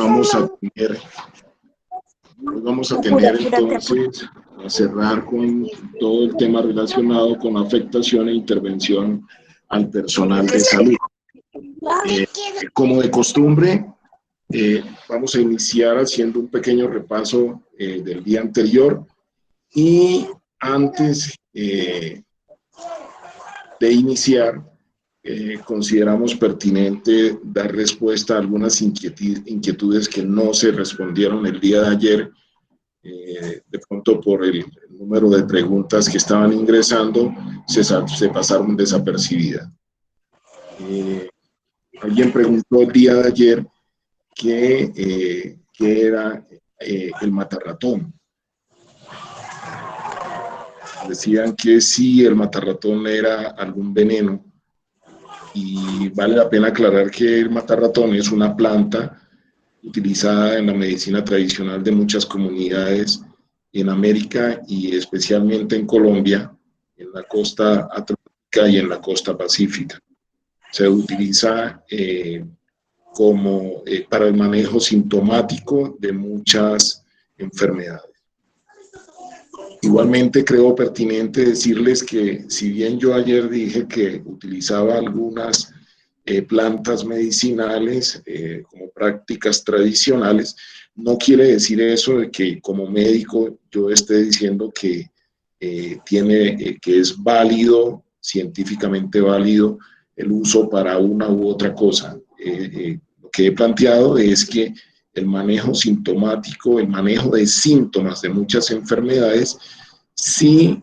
vamos a tener, hoy vamos a tener entonces a cerrar con todo el tema relacionado con afectación e intervención al personal de salud. Como de costumbre, vamos a iniciar haciendo un pequeño repaso del día anterior y antes de iniciar, consideramos pertinente dar respuesta a algunas inquietudes que no se respondieron el día de ayer, de pronto por el número de preguntas que estaban ingresando, se pasaron desapercibidas. Alguien preguntó el día de ayer qué era el matarratón. Decían que sí, el matarratón era algún veneno, y vale la pena aclarar que el matarratón es una planta utilizada en la medicina tradicional de muchas comunidades en América y especialmente en Colombia, en la costa atlántica y en la costa pacífica. Se utiliza para el manejo sintomático de muchas enfermedades. Igualmente creo pertinente decirles que si bien yo ayer dije que utilizaba algunas plantas medicinales como prácticas tradicionales, no quiere decir eso de que como médico yo esté diciendo que que es válido, científicamente válido, el uso para una u otra cosa. Lo que he planteado es que el manejo sintomático, el manejo de síntomas de muchas enfermedades, sí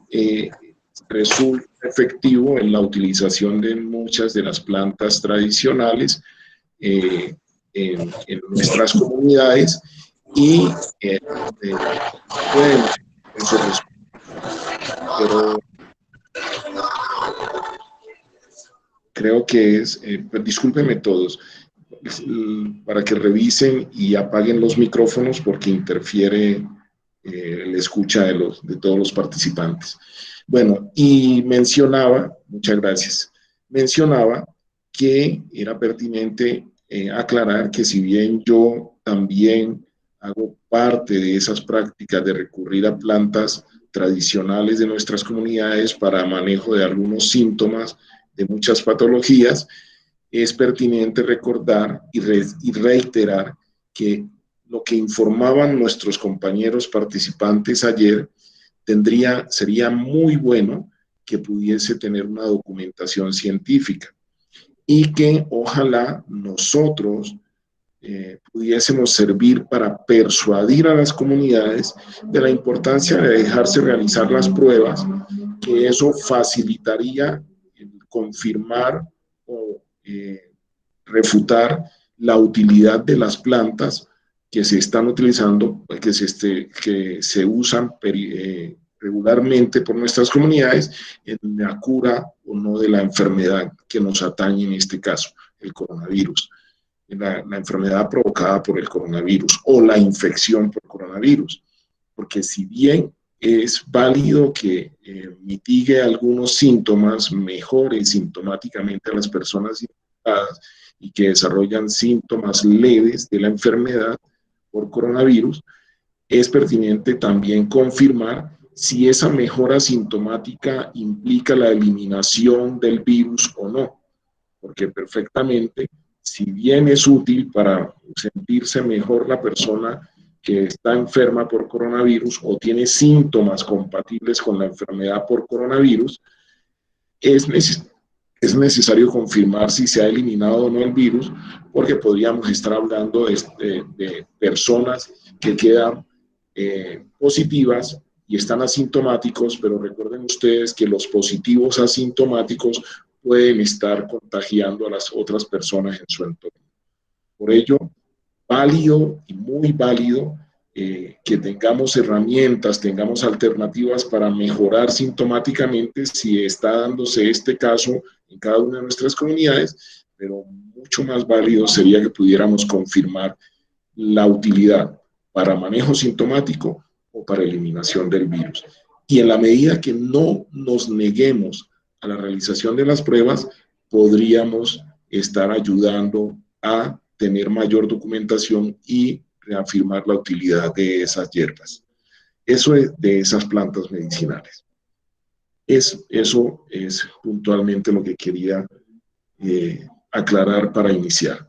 resulta efectivo en la utilización de muchas de las plantas tradicionales en nuestras comunidades y pueden eso resulta. Pero creo que es, discúlpenme todos, para que revisen y apaguen los micrófonos porque interfiere la escucha de todos los participantes. Bueno, y muchas gracias, mencionaba que era pertinente aclarar que si bien yo también hago parte de esas prácticas de recurrir a plantas tradicionales de nuestras comunidades para manejo de algunos síntomas de muchas patologías, es pertinente recordar y reiterar que lo que informaban nuestros compañeros participantes ayer sería muy bueno que pudiese tener una documentación científica y que ojalá nosotros pudiésemos servir para persuadir a las comunidades de la importancia de dejarse realizar las pruebas, que eso facilitaría confirmar o refutar la utilidad de las plantas que se están utilizando, que se usan regularmente por nuestras comunidades en la cura o no de la enfermedad que nos atañe en este caso, el coronavirus, la enfermedad provocada por el coronavirus o la infección por coronavirus, porque si bien es válido que mitigue algunos síntomas, mejore sintomáticamente a las personas infectadas y que desarrollan síntomas leves de la enfermedad por coronavirus, es pertinente también confirmar si esa mejora sintomática implica la eliminación del virus o no, porque perfectamente, si bien es útil para sentirse mejor la persona que está enferma por coronavirus o tiene síntomas compatibles con la enfermedad por coronavirus, es necesario confirmar si se ha eliminado o no el virus, porque podríamos estar hablando de personas que quedan positivas y están asintomáticos, pero recuerden ustedes que los positivos asintomáticos pueden estar contagiando a las otras personas en su entorno. Por ello, válido y muy válido que tengamos herramientas, tengamos alternativas para mejorar sintomáticamente si está dándose este caso en cada una de nuestras comunidades, pero mucho más válido sería que pudiéramos confirmar la utilidad para manejo sintomático o para eliminación del virus. Y en la medida que no nos neguemos a la realización de las pruebas, podríamos estar ayudando a tener mayor documentación y reafirmar la utilidad de esas hierbas. Eso es de esas plantas medicinales. Eso es puntualmente lo que quería aclarar para iniciar.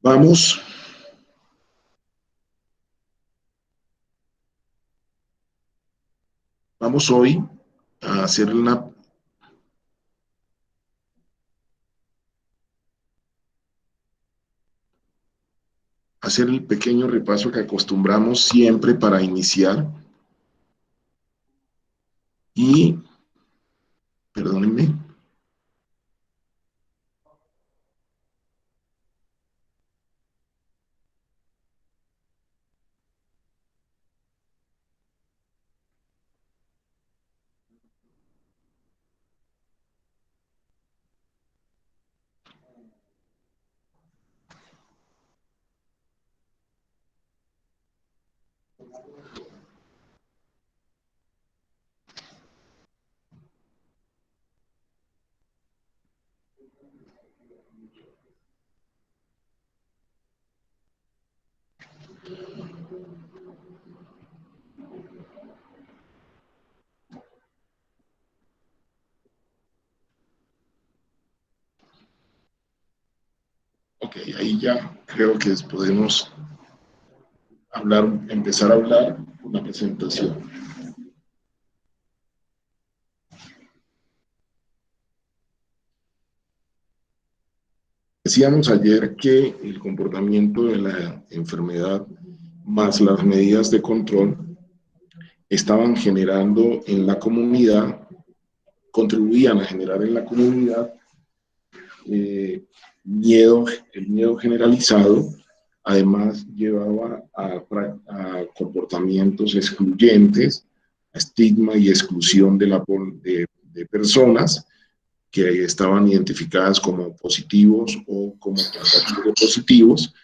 Vamos hoy a hacer el pequeño repaso que acostumbramos siempre para iniciar. Y, perdónenme. Ok, ahí ya creo que podemos empezar a hablar una presentación. Decíamos ayer que el comportamiento de la enfermedad más las medidas de control estaban generando en la comunidad, contribuían a generar en la comunidad miedo, el miedo generalizado. Además llevaba a comportamientos excluyentes, a estigma y exclusión de personas que estaban identificadas como positivos o como tratativos de positivos,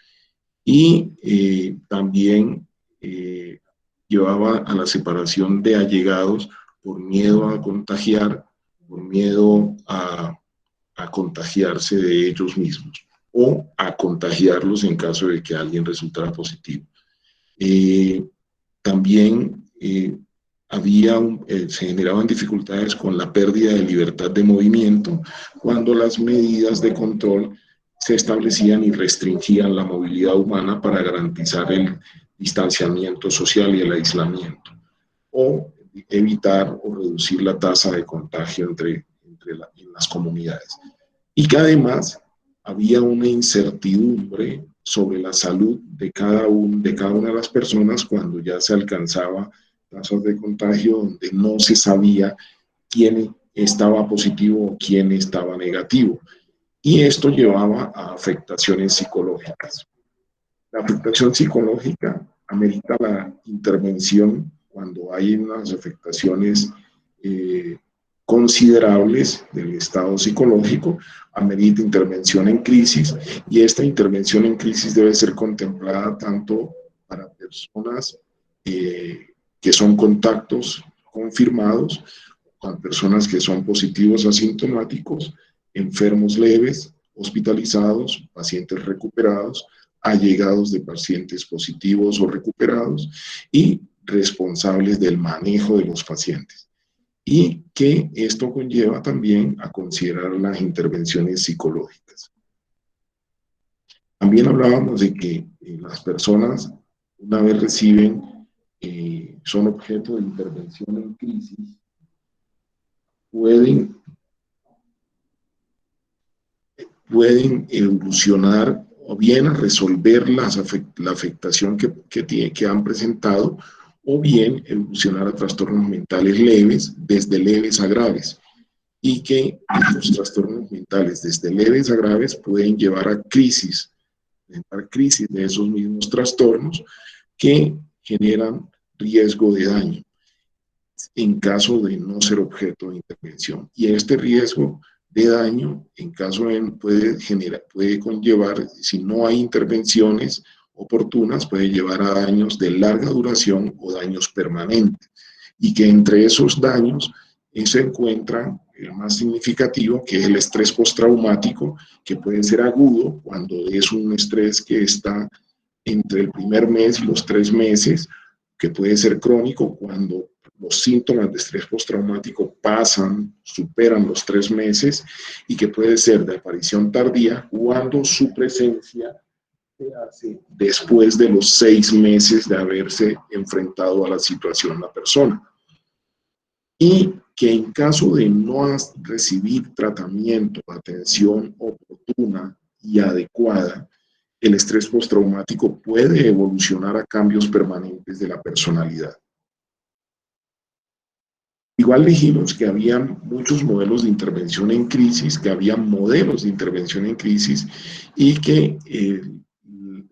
y también llevaba a la separación de allegados por miedo a contagiar, por miedo a contagiarse de ellos mismos o a contagiarlos en caso de que alguien resultara positivo. También se generaban dificultades con la pérdida de libertad de movimiento cuando las medidas de control se establecían y restringían la movilidad humana para garantizar el distanciamiento social y el aislamiento, o evitar o reducir la tasa de contagio en las comunidades. Y que además había una incertidumbre sobre la salud de cada una de las personas cuando ya se alcanzaba tasas de contagio donde no se sabía quién estaba positivo o quién estaba negativo. Y esto llevaba a afectaciones psicológicas. La afectación psicológica amerita la intervención cuando hay unas afectaciones considerables del estado psicológico, amerita intervención en crisis, y esta intervención en crisis debe ser contemplada tanto para personas que son contactos confirmados, con personas que son positivos asintomáticos, enfermos leves, hospitalizados, pacientes recuperados, allegados de pacientes positivos o recuperados y responsables del manejo de los pacientes. Y que esto conlleva también a considerar las intervenciones psicológicas. También hablábamos de que las personas, una vez reciben, son objeto de intervención en crisis, pueden evolucionar o bien a resolver la afectación que han presentado, o bien evolucionar a trastornos mentales leves, desde leves a graves, y que los trastornos mentales desde leves a graves pueden llevar a crisis de esos mismos trastornos que generan riesgo de daño en caso de no ser objeto de intervención. Y este riesgo de daño, en caso puede conllevar, si no hay intervenciones oportunas, puede llevar a daños de larga duración o daños permanentes. Y que entre esos daños se encuentran el más significativo, que es el estrés postraumático, que puede ser agudo cuando es un estrés que está entre el primer mes y los 3 meses, que puede ser crónico cuando los síntomas de estrés postraumático superan los 3 meses, y que puede ser de aparición tardía cuando su presencia se hace después de los 6 meses de haberse enfrentado a la situación la persona. Y que en caso de no recibir tratamiento, atención oportuna y adecuada, el estrés postraumático puede evolucionar a cambios permanentes de la personalidad. Igual dijimos que había muchos modelos de intervención en crisis, que había modelos de intervención en crisis, y que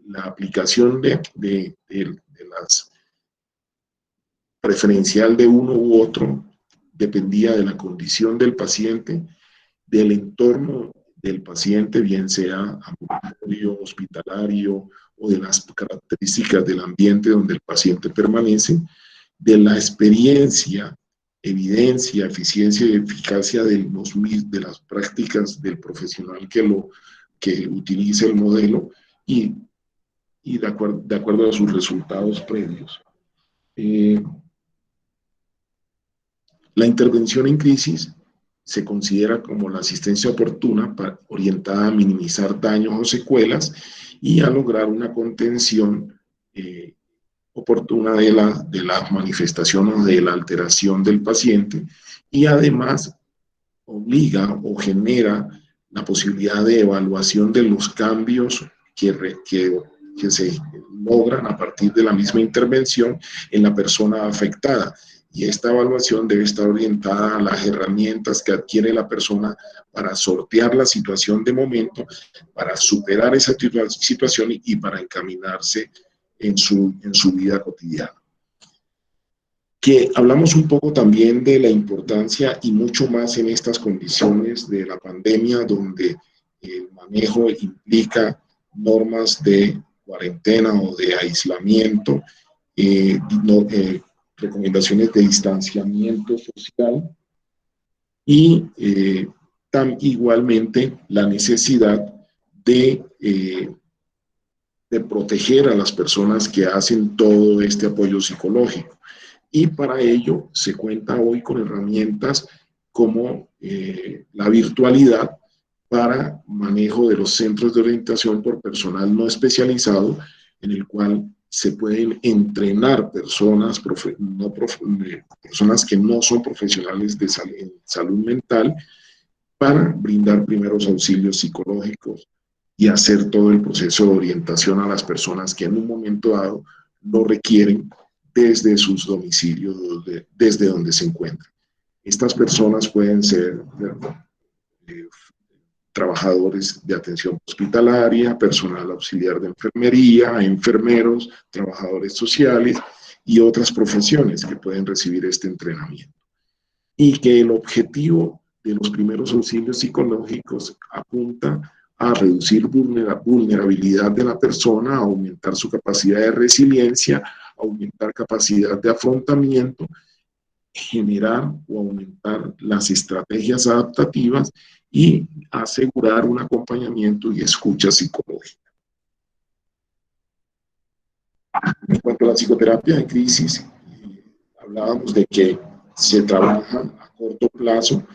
la aplicación de las preferencial de uno u otro dependía de la condición del paciente, del entorno del paciente, bien sea ambulatorio, hospitalario, o de las características del ambiente donde el paciente permanece, de la experiencia, evidencia, eficiencia y eficacia de las prácticas del profesional que utiliza el modelo, y de acuerdo a sus resultados previos. La intervención en crisis se considera como la asistencia oportuna orientada a minimizar daños o secuelas y a lograr una contención oportuna de la manifestación o de la alteración del paciente, y además obliga o genera la posibilidad de evaluación de los cambios que se logran a partir de la misma intervención en la persona afectada. Y esta evaluación debe estar orientada a las herramientas que adquiere la persona para sortear la situación de momento, para superar esa situación y para encaminarse en su vida cotidiana. Que hablamos un poco también de la importancia, y mucho más en estas condiciones de la pandemia, donde el manejo implica normas de cuarentena o de aislamiento, recomendaciones de distanciamiento social, y igualmente la necesidad de proteger a las personas que hacen todo este apoyo psicológico. Y para ello se cuenta hoy con herramientas como la virtualidad para manejo de los centros de orientación por personal no especializado, en el cual se pueden entrenar personas que no son profesionales de salud mental, para brindar primeros auxilios psicológicos y hacer todo el proceso de orientación a las personas que en un momento dado lo requieren desde sus domicilios, desde donde se encuentran. Estas personas pueden ser trabajadores de atención hospitalaria, personal auxiliar de enfermería, enfermeros, trabajadores sociales y otras profesiones que pueden recibir este entrenamiento. Y que el objetivo de los primeros auxilios psicológicos apunta a reducir vulnerabilidad de la persona, a aumentar su capacidad de resiliencia, aumentar capacidad de afrontamiento, generar o aumentar las estrategias adaptativas y asegurar un acompañamiento y escucha psicológica. En cuanto a la psicoterapia de crisis, hablábamos de que se trabaja a corto plazo,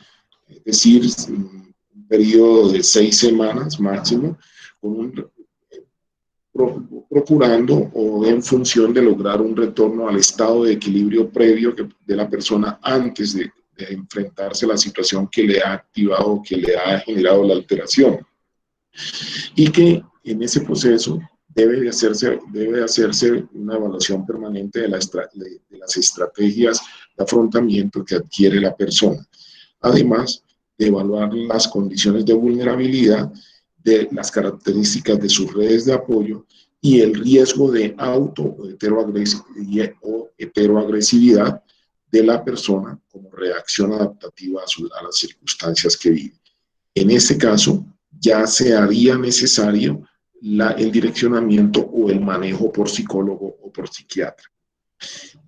es decir, un periodo de 6 semanas máximo, procurando o en función de lograr un retorno al estado de equilibrio previo de la persona antes de enfrentarse a la situación que le ha activado, que le ha generado la alteración. Y que en ese proceso debe hacerse una evaluación permanente de las estrategias de afrontamiento que adquiere la persona. Además de evaluar las condiciones de vulnerabilidad, de las características de sus redes de apoyo y el riesgo de auto o heteroagresividad de la persona como reacción adaptativa a las circunstancias que vive. En este caso, ya se haría necesario el direccionamiento o el manejo por psicólogo o por psiquiatra.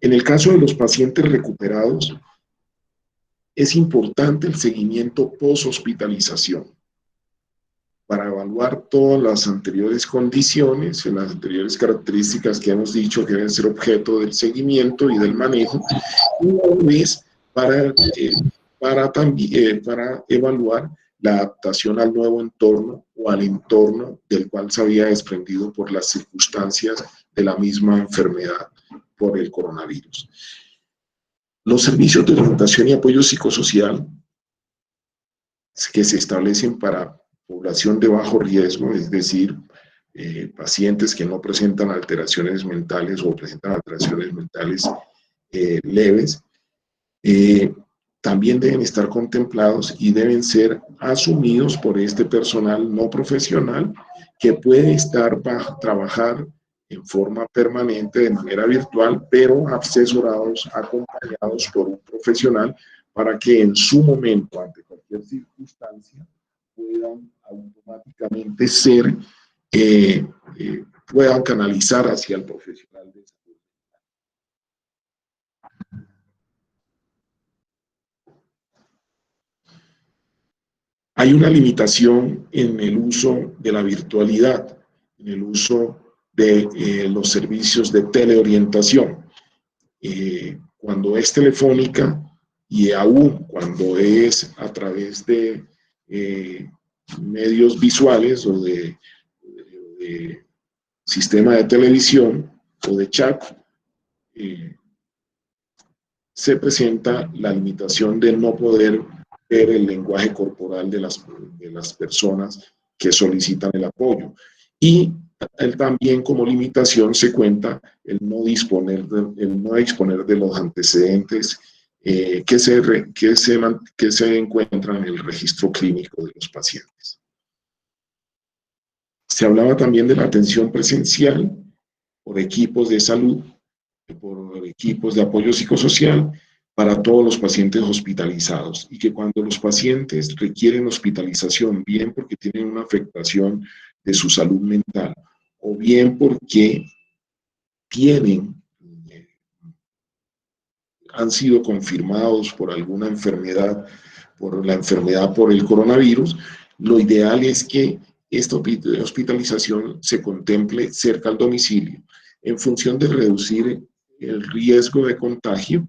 En el caso de los pacientes recuperados, Es importante el seguimiento post-hospitalización para evaluar todas las anteriores condiciones, las anteriores características que hemos dicho que deben ser objeto del seguimiento y del manejo, y una vez para evaluar la adaptación al nuevo entorno o al entorno del cual se había desprendido por las circunstancias de la misma enfermedad por el coronavirus. Los servicios de orientación y apoyo psicosocial que se establecen para población de bajo riesgo, es decir, pacientes que no presentan alteraciones mentales o presentan alteraciones mentales leves, también deben estar contemplados y deben ser asumidos por este personal no profesional que puede trabajar en forma permanente de manera virtual, pero asesorados, acompañados por un profesional para que en su momento, ante cualquier circunstancia, puedan automáticamente puedan canalizar hacia el profesional de salud. Hay una limitación en el uso de la virtualidad, en el uso de los servicios de teleorientación. Cuando es telefónica y aún cuando es a través de medios visuales o de sistema de televisión o de chat, se presenta la limitación de no poder ver el lenguaje corporal de las personas que solicitan el apoyo. Y también como limitación se cuenta el no disponer de los antecedentes que se encuentran en el registro clínico de los pacientes. Se hablaba también de la atención presencial por equipos de salud, por equipos de apoyo psicosocial para todos los pacientes hospitalizados, y que cuando los pacientes requieren hospitalización, bien porque tienen una afectación de su salud mental o bien porque han sido confirmados por alguna enfermedad, por la enfermedad por el coronavirus, lo ideal es que esta hospitalización se contemple cerca al domicilio, en función de reducir el riesgo de contagio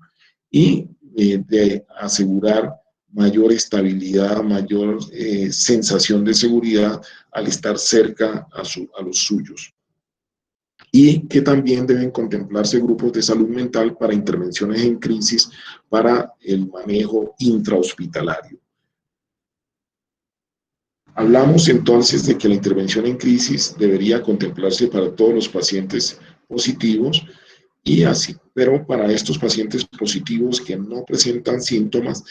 y de asegurar mayor estabilidad, mayor sensación de seguridad al estar cerca a los suyos. Y que también deben contemplarse grupos de salud mental para intervenciones en crisis para el manejo intrahospitalario. Hablamos entonces de que la intervención en crisis debería contemplarse para todos los pacientes positivos y así, pero para estos pacientes positivos que no presentan síntomas,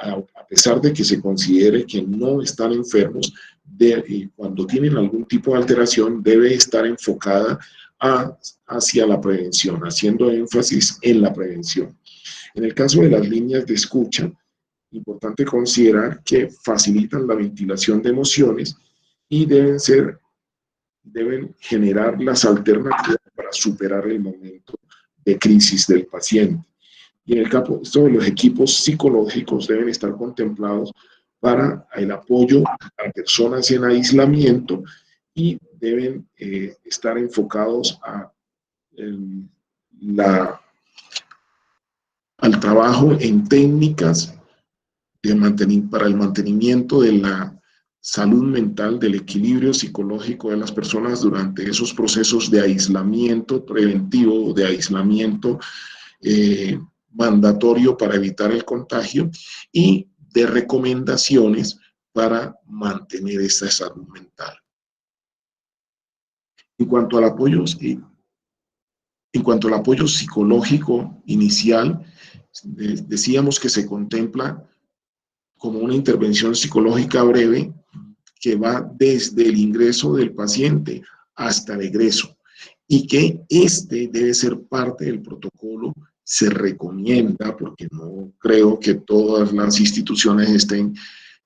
a pesar de que se considere que no están enfermos, cuando tienen algún tipo de alteración, debe estar enfocada hacia la prevención, haciendo énfasis en la prevención. En el caso de las líneas de escucha, importante considerar que facilitan la ventilación de emociones y deben generar las alternativas para superar el momento de crisis del paciente. Y en el caso de los equipos psicológicos deben estar contemplados para el apoyo a personas en aislamiento y deben estar enfocados al trabajo en técnicas para el mantenimiento de la salud mental, del equilibrio psicológico de las personas durante esos procesos de aislamiento preventivo, de aislamiento mandatorio para evitar el contagio y de recomendaciones para mantener esa salud mental. En cuanto al apoyo psicológico inicial, decíamos que se contempla como una intervención psicológica breve que va desde el ingreso del paciente hasta el egreso y que debe ser parte del protocolo. Se recomienda, porque no creo que todas las instituciones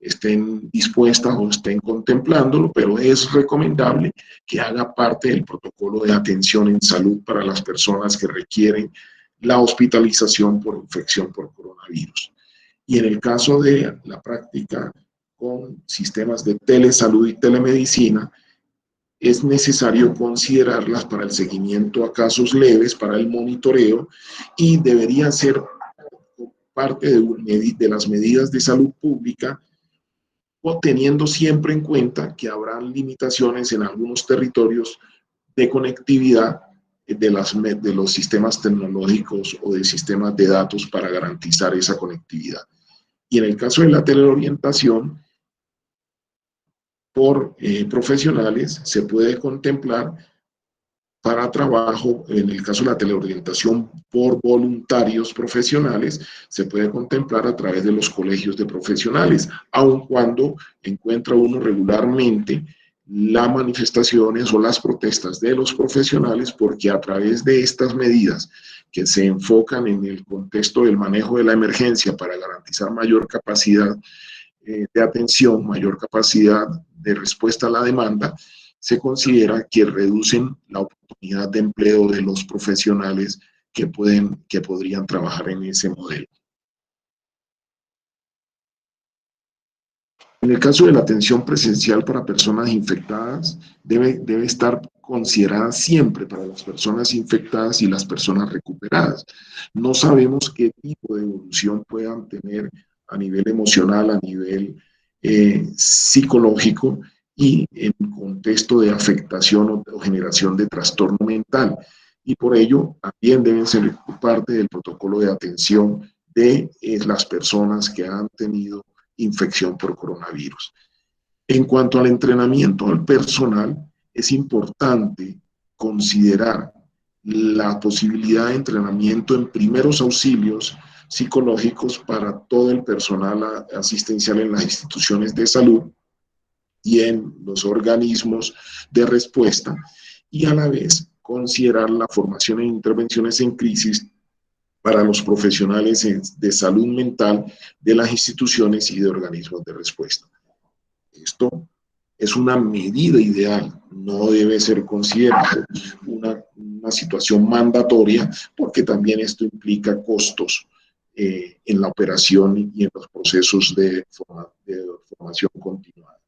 estén dispuestas o estén contemplándolo, pero es recomendable que haga parte del protocolo de atención en salud para las personas que requieren la hospitalización por infección por coronavirus. Y en el caso de la práctica con sistemas de telesalud y telemedicina, es necesario considerarlas para el seguimiento a casos leves, para el monitoreo, y debería ser parte de las medidas de salud pública, o teniendo siempre en cuenta que habrá limitaciones en algunos territorios de conectividad de los sistemas tecnológicos o de sistemas de datos para garantizar esa conectividad. Y en el caso de la teleorientación por profesionales, se puede contemplar para trabajo, en el caso de la teleorientación por voluntarios profesionales, se puede contemplar a través de los colegios de profesionales, aun cuando encuentra uno regularmente las manifestaciones o las protestas de los profesionales, porque a través de estas medidas que se enfocan en el contexto del manejo de la emergencia para garantizar mayor capacidad de atención, mayor capacidad de respuesta a la demanda, se considera que reducen la oportunidad de empleo de los profesionales que podrían trabajar en ese modelo. En el caso de la atención presencial para personas infectadas, debe estar considerada siempre para las personas infectadas y las personas recuperadas. No sabemos qué tipo de evolución puedan tener a nivel emocional, a nivel psicológico y en contexto de afectación o generación de trastorno mental. Y por ello también deben ser parte del protocolo de atención de las personas que han tenido infección por coronavirus. En cuanto al entrenamiento del personal, es importante considerar la posibilidad de entrenamiento en primeros auxilios psicológicos para todo el personal asistencial en las instituciones de salud y en los organismos de respuesta, y a la vez considerar la formación en intervenciones en crisis para los profesionales de salud mental de las instituciones y de organismos de respuesta. Esto es una medida ideal, no debe ser considerado una situación mandatoria, porque también esto implica costos en la operación y en los procesos de formación continuada.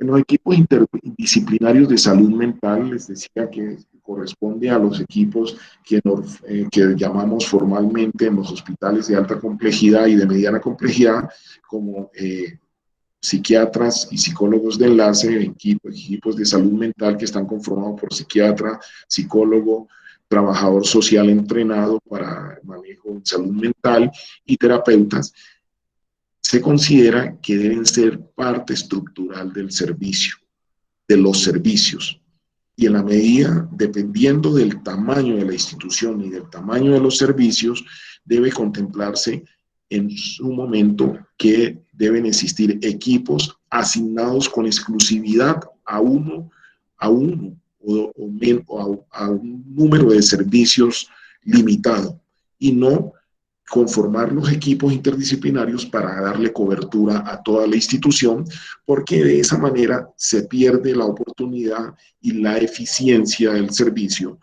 En los equipos interdisciplinarios de salud mental, les decía que corresponde a los equipos que llamamos formalmente en los hospitales de alta complejidad y de mediana complejidad, como psiquiatras y psicólogos de enlace, equipos de salud mental que están conformados por psiquiatra, psicólogo, trabajador social entrenado para manejo de salud mental y terapeutas. Se considera que deben ser parte estructural del servicio, de los servicios. Y en la medida, dependiendo del tamaño de la institución y del tamaño de los servicios, debe contemplarse en su momento que deben existir equipos asignados con exclusividad a uno o a un número de servicios limitado, y no conformar los equipos interdisciplinarios para darle cobertura a toda la institución, porque de esa manera se pierde la oportunidad y la eficiencia del servicio,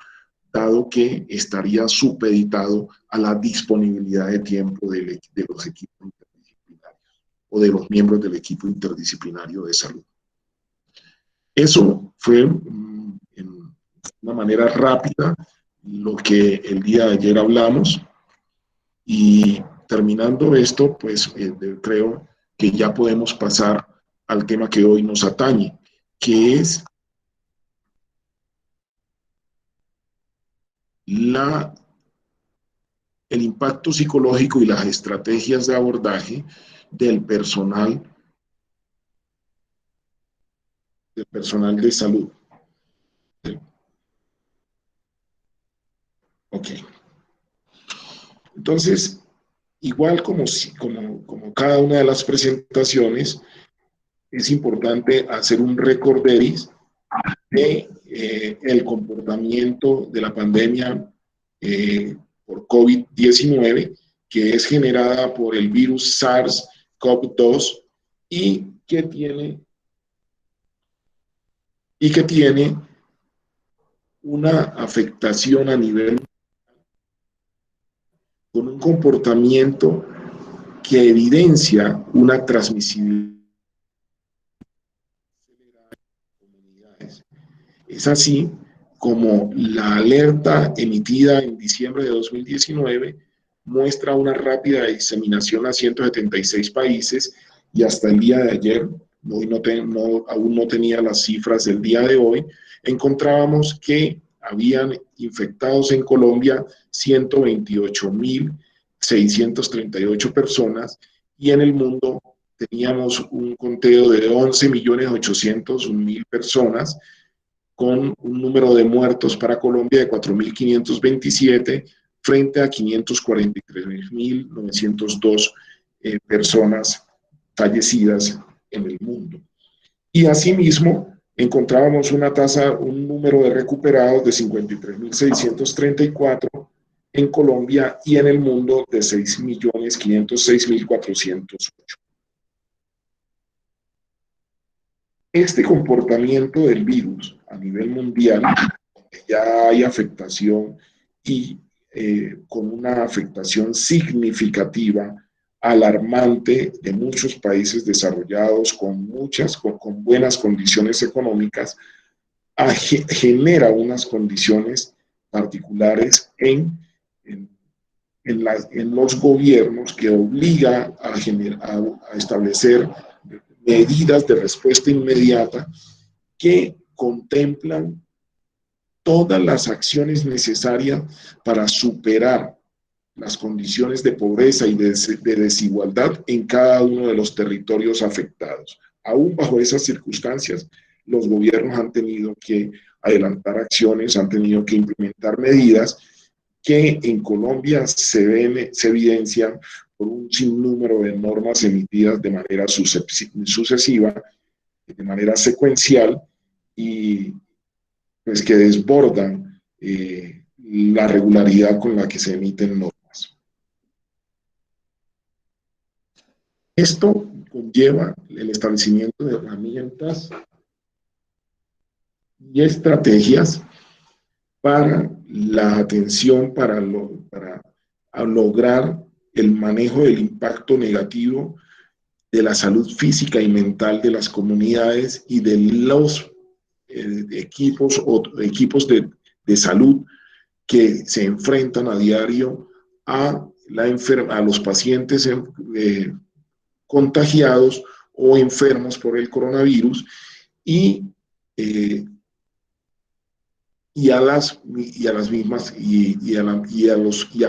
dado que estaría supeditado a la disponibilidad de tiempo de los equipos interdisciplinarios o de los miembros del equipo interdisciplinario de salud. Eso fue en una manera rápida lo que el día de ayer hablamos. Y terminando esto, pues creo que ya podemos pasar al tema que hoy nos atañe, que es el impacto psicológico y las estrategias de abordaje del personal de salud. Ok. Entonces, igual como cada una de las presentaciones, es importante hacer un recorderis de el comportamiento de la pandemia por COVID-19, que es generada por el virus SARS-CoV-2 y que tiene una afectación a nivel con un comportamiento que evidencia una transmisibilidad en comunidades. Es así como la alerta emitida en diciembre de 2019 muestra una rápida diseminación a 176 países y hasta el día de ayer, hoy aún no tenía las cifras del día de hoy, encontrábamos que habían infectados en Colombia 128.638 personas y en el mundo teníamos un conteo de 11.801.000 personas, con un número de muertos para Colombia de 4.527 frente a 543.902 personas fallecidas en el mundo. Y asimismo, encontrábamos un número de recuperados de 53.634 en Colombia y en el mundo de 6.506.408. Este comportamiento del virus a nivel mundial, ya hay afectación y con una afectación significativa, alarmante de muchos países desarrollados con buenas condiciones económicas, genera unas condiciones particulares en los gobiernos que obliga a establecer medidas de respuesta inmediata que contemplan todas las acciones necesarias para superar las condiciones de pobreza y de desigualdad en cada uno de los territorios afectados. Aún bajo esas circunstancias, los gobiernos han tenido que adelantar acciones, han tenido que implementar medidas que en Colombia se evidencian por un sinnúmero de normas emitidas de manera sucesiva, de manera secuencial, y pues que desbordan la regularidad con la que se emiten normas. Esto conlleva el establecimiento de herramientas y estrategias para la atención, para lograr el manejo del impacto negativo de la salud física y mental de las comunidades y de los equipos de salud que se enfrentan a diario a los pacientes contagiados o enfermos por el coronavirus y, eh, y a las mismas y a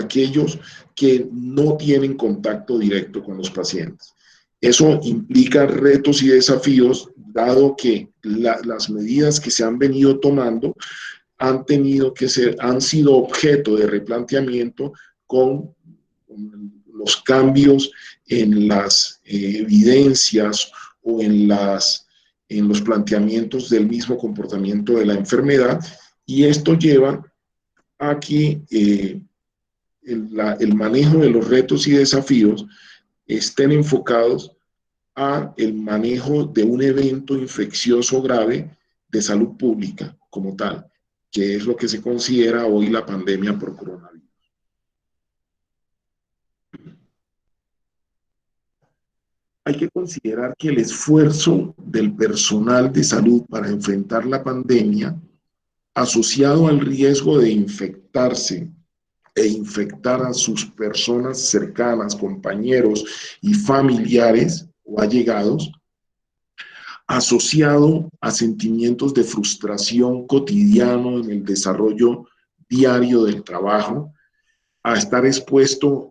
aquellos que no tienen contacto directo con los pacientes. Eso implica retos y desafíos, dado que las medidas que se han venido tomando han sido objeto de replanteamiento con los cambios en las evidencias o en los planteamientos del mismo comportamiento de la enfermedad, y esto lleva a que el manejo de los retos y desafíos estén enfocados a el manejo de un evento infeccioso grave de salud pública como tal, que es lo que se considera hoy la pandemia por coronavirus. Hay que considerar que el esfuerzo del personal de salud para enfrentar la pandemia, asociado al riesgo de infectarse e infectar a sus personas cercanas, compañeros y familiares o allegados, asociado a sentimientos de frustración cotidiano en el desarrollo diario del trabajo, a estar expuesto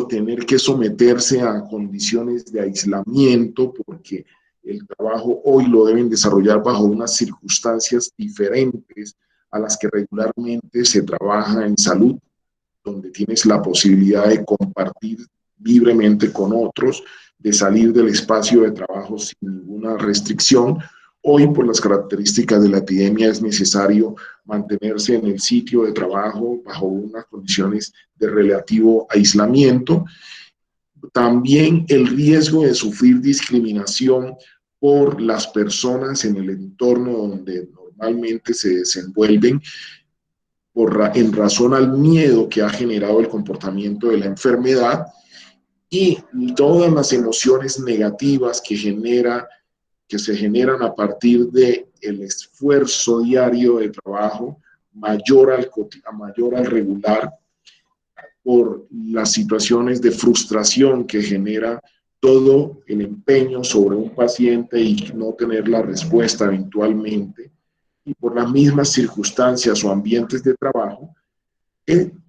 tener que someterse a condiciones de aislamiento, porque el trabajo hoy lo deben desarrollar bajo unas circunstancias diferentes a las que regularmente se trabaja en salud, donde tienes la posibilidad de compartir libremente con otros, de salir del espacio de trabajo sin ninguna restricción. Hoy, por las características de la epidemia, es necesario mantenerse en el sitio de trabajo bajo unas condiciones de relativo aislamiento. También el riesgo de sufrir discriminación por las personas en el entorno donde normalmente se desenvuelven, en razón al miedo que ha generado el comportamiento de la enfermedad, y todas las emociones negativas que se generan a partir del esfuerzo diario de trabajo mayor al regular, por las situaciones de frustración que genera todo el empeño sobre un paciente y no tener la respuesta eventualmente, y por las mismas circunstancias o ambientes de trabajo,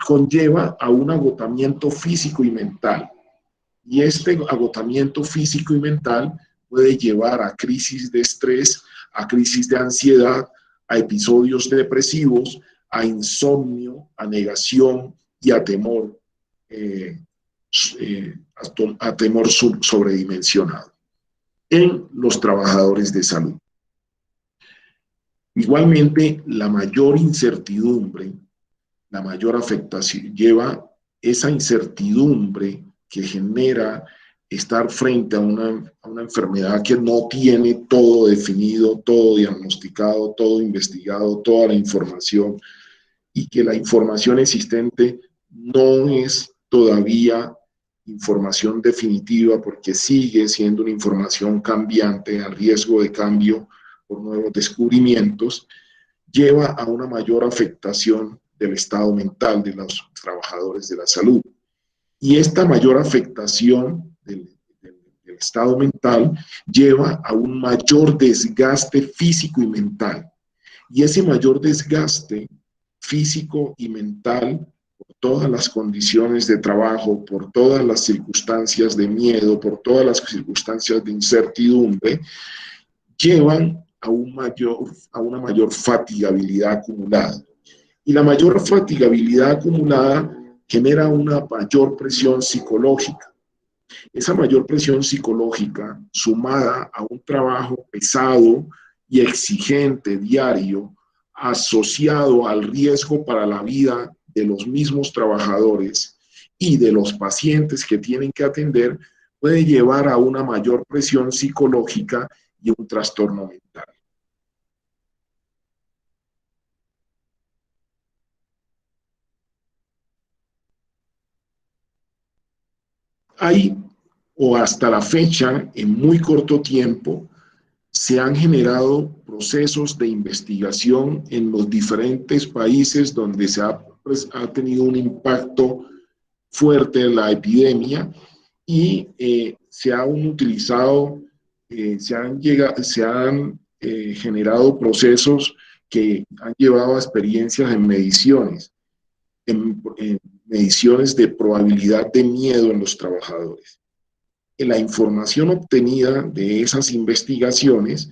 conlleva a un agotamiento físico y mental. Y este agotamiento físico y mental puede llevar a crisis de estrés, a crisis de ansiedad, a episodios depresivos, a insomnio, a negación y a temor, eh, a temor sobredimensionado en los trabajadores de salud. Igualmente, la mayor incertidumbre, la mayor afectación, lleva esa incertidumbre que genera estar frente a una enfermedad que no tiene todo definido, todo diagnosticado, todo investigado, toda la información, y que la información existente no es todavía información definitiva porque sigue siendo una información cambiante, a riesgo de cambio por nuevos descubrimientos, lleva a una mayor afectación del estado mental de los trabajadores de la salud. Y esta mayor afectación del estado mental lleva a un mayor desgaste físico y mental. Y ese mayor desgaste físico y mental, por todas las condiciones de trabajo, por todas las circunstancias de miedo, por todas las circunstancias de incertidumbre, llevan a una mayor fatigabilidad acumulada. Y la mayor fatigabilidad acumulada genera una mayor presión psicológica. Esa mayor presión psicológica, sumada a un trabajo pesado y exigente diario, asociado al riesgo para la vida de los mismos trabajadores y de los pacientes que tienen que atender, puede llevar a una mayor presión psicológica y un trastorno mental. Hay, o hasta la fecha, en muy corto tiempo, se han generado procesos de investigación en los diferentes países donde ha tenido un impacto fuerte la epidemia, y se han utilizado, se han generado procesos que han llevado a experiencias en mediciones de probabilidad de miedo en los trabajadores. La información obtenida de esas investigaciones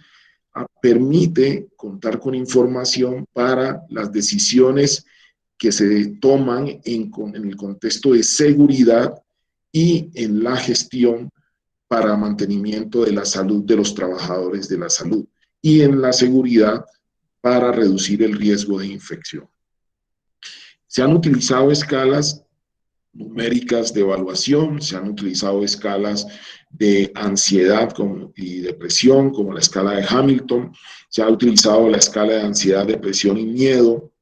permite contar con información para las decisiones que se toman en el contexto de seguridad y en la gestión para mantenimiento de la salud de los trabajadores de la salud, y en la seguridad para reducir el riesgo de infección. Se han utilizado escalas numéricas de evaluación, se han utilizado escalas de ansiedad y depresión, como la escala de Hamilton, se ha utilizado la escala de ansiedad, depresión y miedo.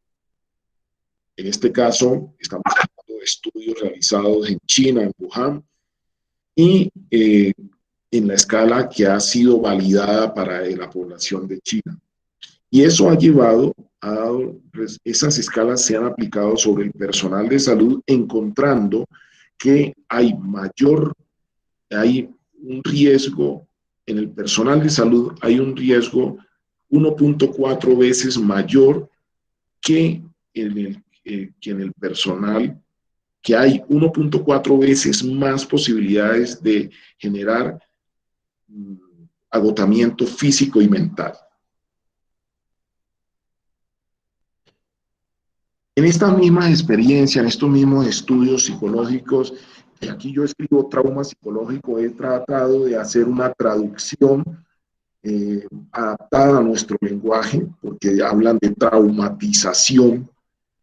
En este caso, estamos hablando de estudios realizados en China, en Wuhan, y en la escala que ha sido validada para la población de China. Y eso esas escalas se han aplicado sobre el personal de salud, encontrando que hay un riesgo en el personal de salud, hay un riesgo 1.4 veces mayor que en el personal, que hay 1.4 veces más posibilidades de generar agotamiento físico y mental. En estas mismas experiencias, en estos mismos estudios psicológicos, aquí yo escribo trauma psicológico, he tratado de hacer una traducción adaptada a nuestro lenguaje, porque hablan de traumatización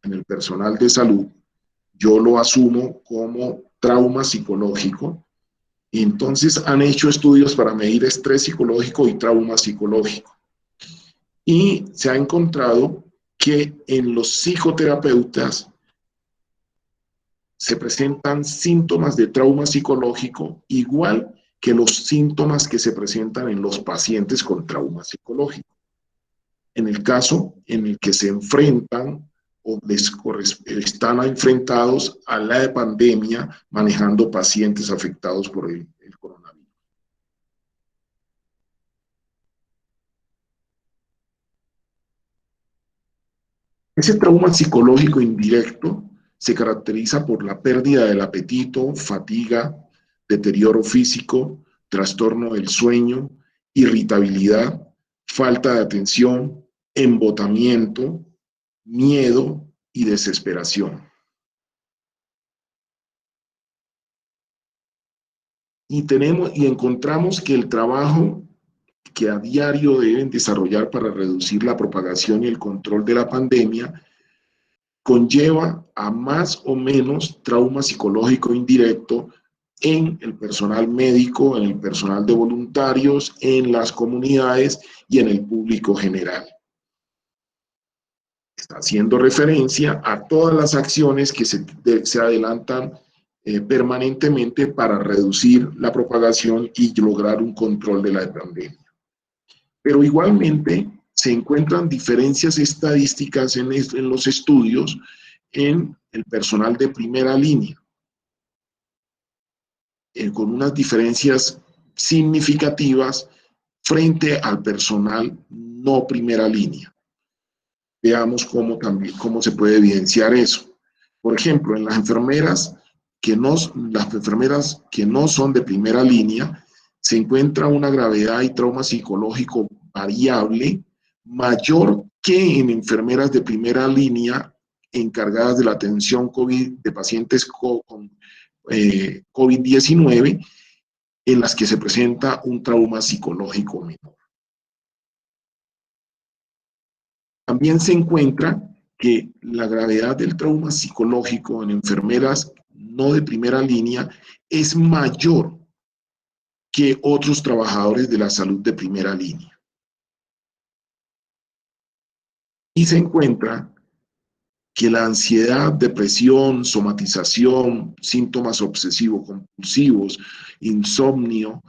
en el personal de salud. Yo lo asumo como trauma psicológico. Y entonces han hecho estudios para medir estrés psicológico y trauma psicológico. Y se ha encontrado que en los psicoterapeutas se presentan síntomas de trauma psicológico igual que los síntomas que se presentan en los pacientes con trauma psicológico. En el caso en el que se enfrentan o están enfrentados a la pandemia manejando pacientes afectados por el coronavirus. Ese trauma psicológico indirecto se caracteriza por la pérdida del apetito, fatiga, deterioro físico, trastorno del sueño, irritabilidad, falta de atención, embotamiento, miedo y desesperación. Y encontramos que el trabajo que a diario deben desarrollar para reducir la propagación y el control de la pandemia conlleva a más o menos trauma psicológico indirecto en el personal médico, en el personal de voluntarios, en las comunidades y en el público general. Está haciendo referencia a todas las acciones que se adelantan permanentemente para reducir la propagación y lograr un control de la pandemia. Pero igualmente se encuentran diferencias estadísticas en los estudios en el personal de primera línea, con unas diferencias significativas frente al personal no primera línea. Veamos cómo se puede evidenciar eso. Por ejemplo, en las enfermeras que no son de primera línea, se encuentra una gravedad y trauma psicológico variable mayor que en enfermeras de primera línea encargadas de la atención COVID de pacientes con COVID-19, en las que se presenta un trauma psicológico menor. También se encuentra que la gravedad del trauma psicológico en enfermeras no de primera línea es mayor que otros trabajadores de la salud de primera línea. Y se encuentra que la ansiedad, depresión, somatización, síntomas obsesivo-compulsivos, insomnio,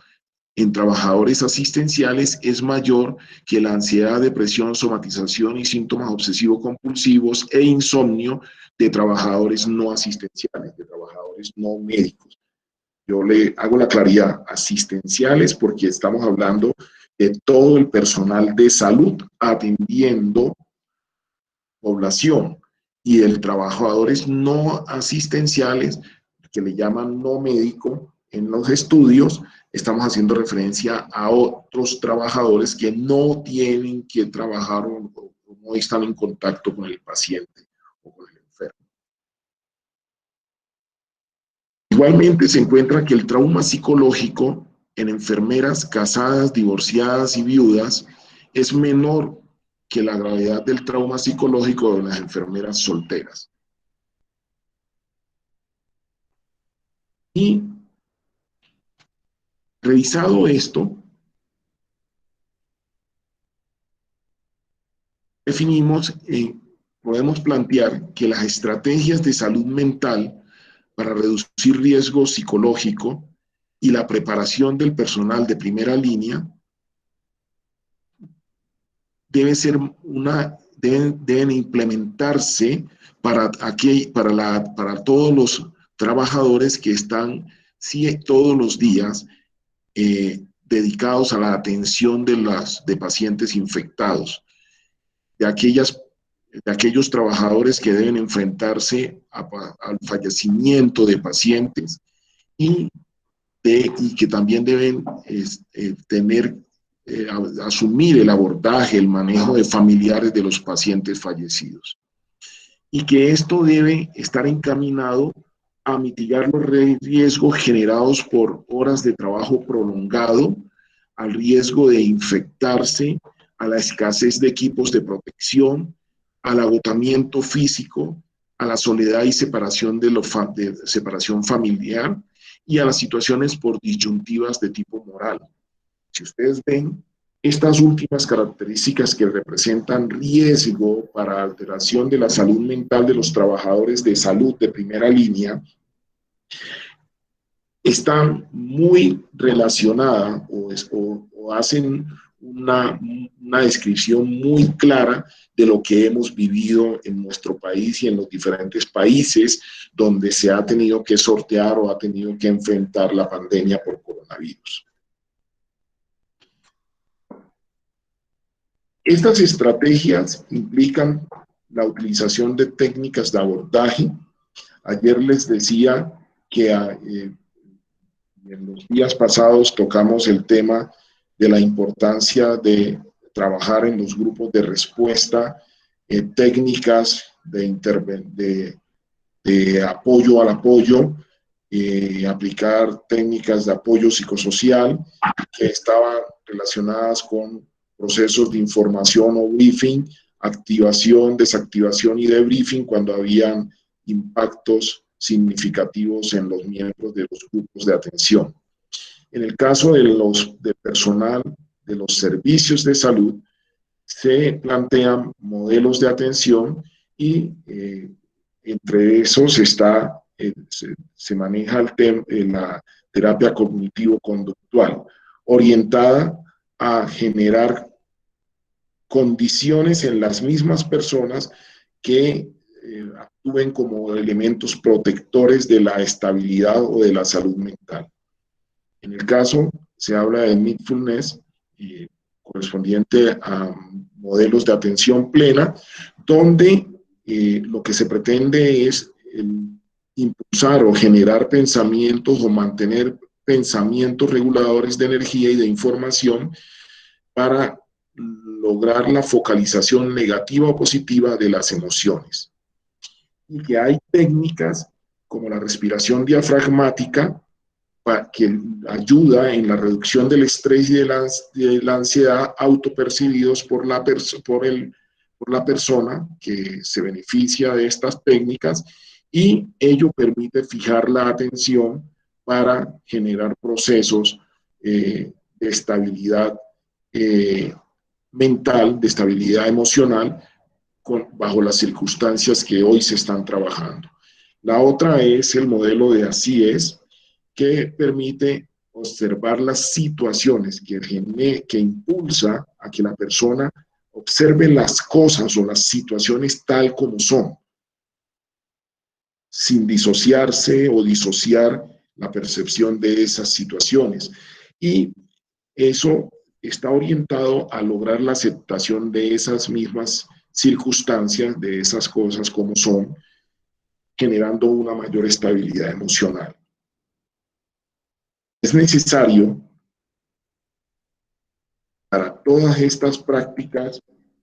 en trabajadores asistenciales es mayor que la ansiedad, depresión, somatización y síntomas obsesivo-compulsivos e insomnio de trabajadores no asistenciales, de trabajadores no médicos. Yo le hago la claridad, asistenciales, porque estamos hablando de todo el personal de salud atendiendo población, y de trabajadores no asistenciales, que le llaman no médico. En los estudios estamos haciendo referencia a otros trabajadores que no tienen que trabajar o no están en contacto con el paciente o con el enfermo. Igualmente se encuentra que el trauma psicológico en enfermeras casadas, divorciadas y viudas es menor que la gravedad del trauma psicológico de las enfermeras solteras. Y revisado esto, podemos plantear que las estrategias de salud mental para reducir riesgo psicológico y la preparación del personal de primera línea deben implementarse para todos los trabajadores que están todos los días dedicados a la atención de pacientes infectados, de aquellos trabajadores que deben enfrentarse al fallecimiento de pacientes y que también deben asumir el abordaje, el manejo de familiares de los pacientes fallecidos. Y que esto debe estar encaminado a mitigar los riesgos generados por horas de trabajo prolongado, al riesgo de infectarse, a la escasez de equipos de protección, al agotamiento físico, a la soledad y separación separación familiar y a las situaciones por disyuntivas de tipo moral. Si ustedes ven, estas últimas características que representan riesgo para alteración de la salud mental de los trabajadores de salud de primera línea Está muy relacionada o hacen una descripción muy clara de lo que hemos vivido en nuestro país y en los diferentes países donde se ha tenido que sortear o ha tenido que enfrentar la pandemia por coronavirus. Estas estrategias implican la utilización de técnicas de abordaje. Ayer les decía que en los días pasados tocamos el tema de la importancia de trabajar en los grupos de respuesta, técnicas de apoyo al apoyo, aplicar técnicas de apoyo psicosocial que estaban relacionadas con procesos de información o briefing, activación, desactivación y debriefing cuando habían impactos significativos en los miembros de los grupos de atención. En el caso de personal de los servicios de salud, se plantean modelos de atención y entre esos se maneja la terapia cognitivo-conductual, orientada a generar condiciones en las mismas personas que actúen como elementos protectores de la estabilidad o de la salud mental. En el caso, se habla de mindfulness, correspondiente a modelos de atención plena, donde lo que se pretende es impulsar o generar pensamientos o mantener pensamientos reguladores de energía y de información para lograr la focalización negativa o positiva de las emociones. Y que hay técnicas como la respiración diafragmática que ayuda en la reducción del estrés y de la ansiedad autopercibidos por la persona que se beneficia de estas técnicas, y ello permite fijar la atención para generar procesos de estabilidad mental, de estabilidad emocional, bajo las circunstancias que hoy se están trabajando. La otra es el modelo de Así Es, que permite observar las situaciones, que impulsa a que la persona observe las cosas o las situaciones tal como son, sin disociarse o disociar la percepción de esas situaciones. Y eso está orientado a lograr la aceptación de esas mismas circunstancias, de esas cosas como son, generando una mayor estabilidad emocional. Es necesario para todas estas prácticas,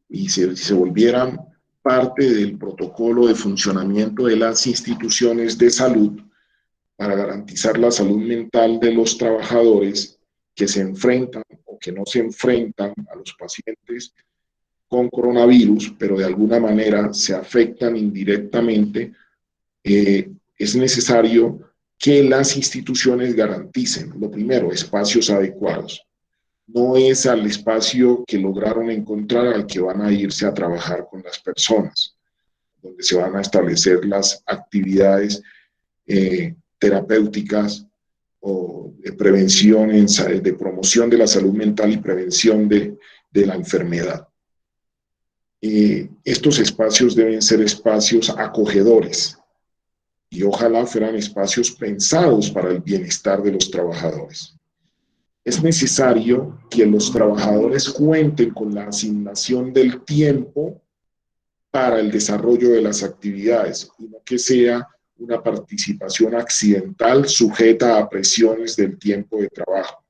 y si se volvieran parte del protocolo de funcionamiento de las instituciones de salud, para garantizar la salud mental de los trabajadores que se enfrentan o que no se enfrentan a los pacientes con coronavirus, pero de alguna manera se afectan indirectamente, es necesario que las instituciones garanticen, lo primero, espacios adecuados. No es al espacio que lograron encontrar al que van a irse a trabajar con las personas, donde se van a establecer las actividades terapéuticas o de prevención, de promoción de la salud mental y prevención de la enfermedad. Estos espacios deben ser espacios acogedores y ojalá fueran espacios pensados para el bienestar de los trabajadores. Es necesario que los trabajadores cuenten con la asignación del tiempo para el desarrollo de las actividades y no que sea una participación accidental sujeta a presiones del tiempo de trabajo.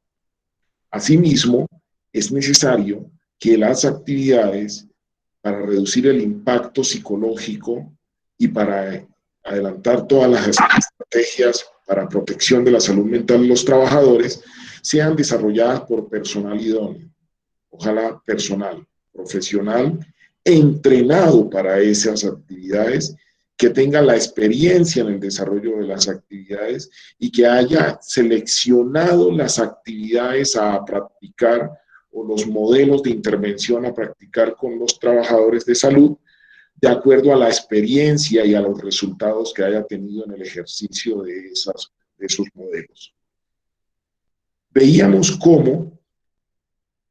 Asimismo, es necesario que las actividades, para reducir el impacto psicológico y para adelantar todas las estrategias para protección de la salud mental de los trabajadores, sean desarrolladas por personal idóneo, ojalá personal, profesional, entrenado para esas actividades, que tenga la experiencia en el desarrollo de las actividades y que haya seleccionado las actividades a practicar o los modelos de intervención a practicar con los trabajadores de salud, de acuerdo a la experiencia y a los resultados que haya tenido en el ejercicio de esos modelos. Veíamos cómo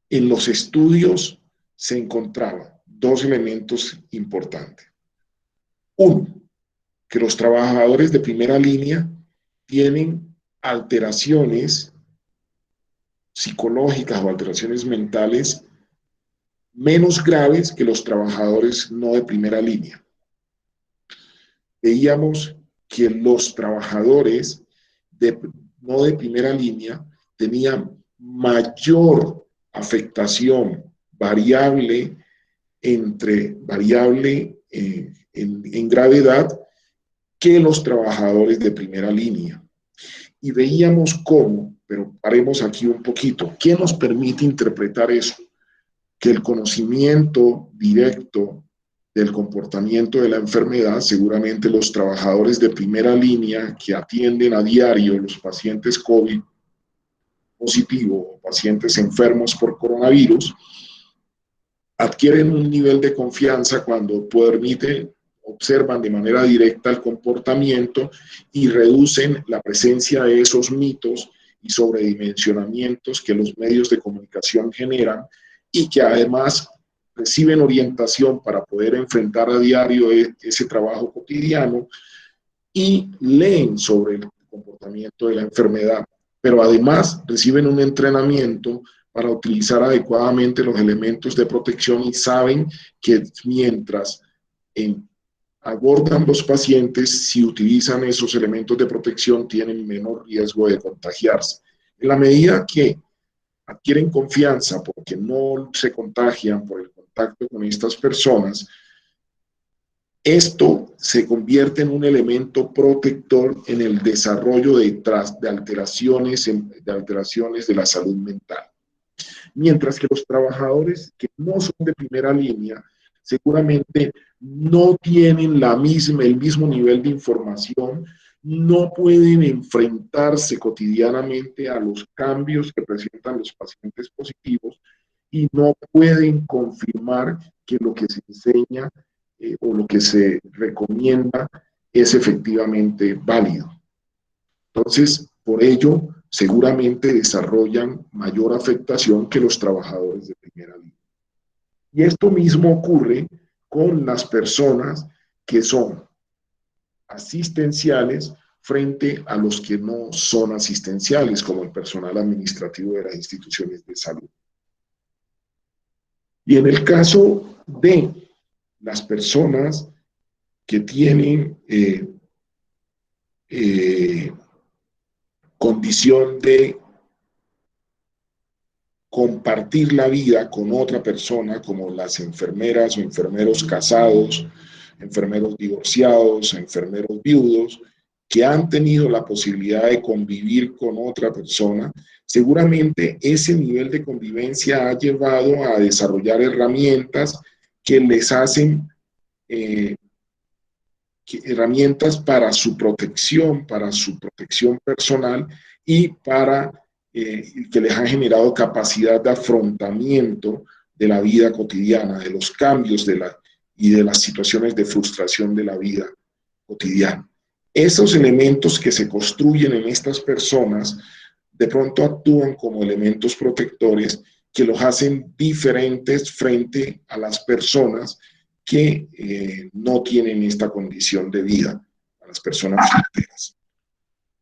en los estudios se encontraban dos elementos importantes. Uno, que los trabajadores de primera línea tienen alteraciones psicológicas o alteraciones mentales menos graves que los trabajadores no de primera línea. Veíamos que los trabajadores no de primera línea tenían mayor afectación variable en gravedad que los trabajadores de primera línea. Y veíamos cómo, pero paremos aquí un poquito, ¿qué nos permite interpretar eso? Que el conocimiento directo del comportamiento de la enfermedad, seguramente los trabajadores de primera línea que atienden a diario los pacientes COVID positivo o pacientes enfermos por coronavirus, adquieren un nivel de confianza cuando observan de manera directa el comportamiento y reducen la presencia de esos mitos y sobredimensionamientos que los medios de comunicación generan y que además reciben orientación para poder enfrentar a diario ese trabajo cotidiano y leen sobre el comportamiento de la enfermedad, pero además reciben un entrenamiento para utilizar adecuadamente los elementos de protección y saben que mientras abordan los pacientes, si utilizan esos elementos de protección, tienen menor riesgo de contagiarse. En la medida que adquieren confianza porque no se contagian por el contacto con estas personas, esto se convierte en un elemento protector en el desarrollo de alteraciones de la salud mental. Mientras que los trabajadores que no son de primera línea seguramente no tienen el mismo nivel de información, no pueden enfrentarse cotidianamente a los cambios que presentan los pacientes positivos y no pueden confirmar que lo que se enseña o lo que se recomienda es efectivamente válido. Entonces, por ello, seguramente desarrollan mayor afectación que los trabajadores de primera línea. Y esto mismo ocurre con las personas que son asistenciales frente a los que no son asistenciales, como el personal administrativo de las instituciones de salud. Y en el caso de las personas que tienen condición de compartir la vida con otra persona, como las enfermeras o enfermeros casados, enfermeros divorciados, enfermeros viudos, que han tenido la posibilidad de convivir con otra persona, seguramente ese nivel de convivencia ha llevado a desarrollar herramientas que les hacen herramientas para su protección personal y para que les ha generado capacidad de afrontamiento de la vida cotidiana, de los cambios y de las situaciones de frustración de la vida cotidiana. Esos elementos que se construyen en estas personas de pronto actúan como elementos protectores que los hacen diferentes frente a las personas que no tienen esta condición de vida, a las personas solteras.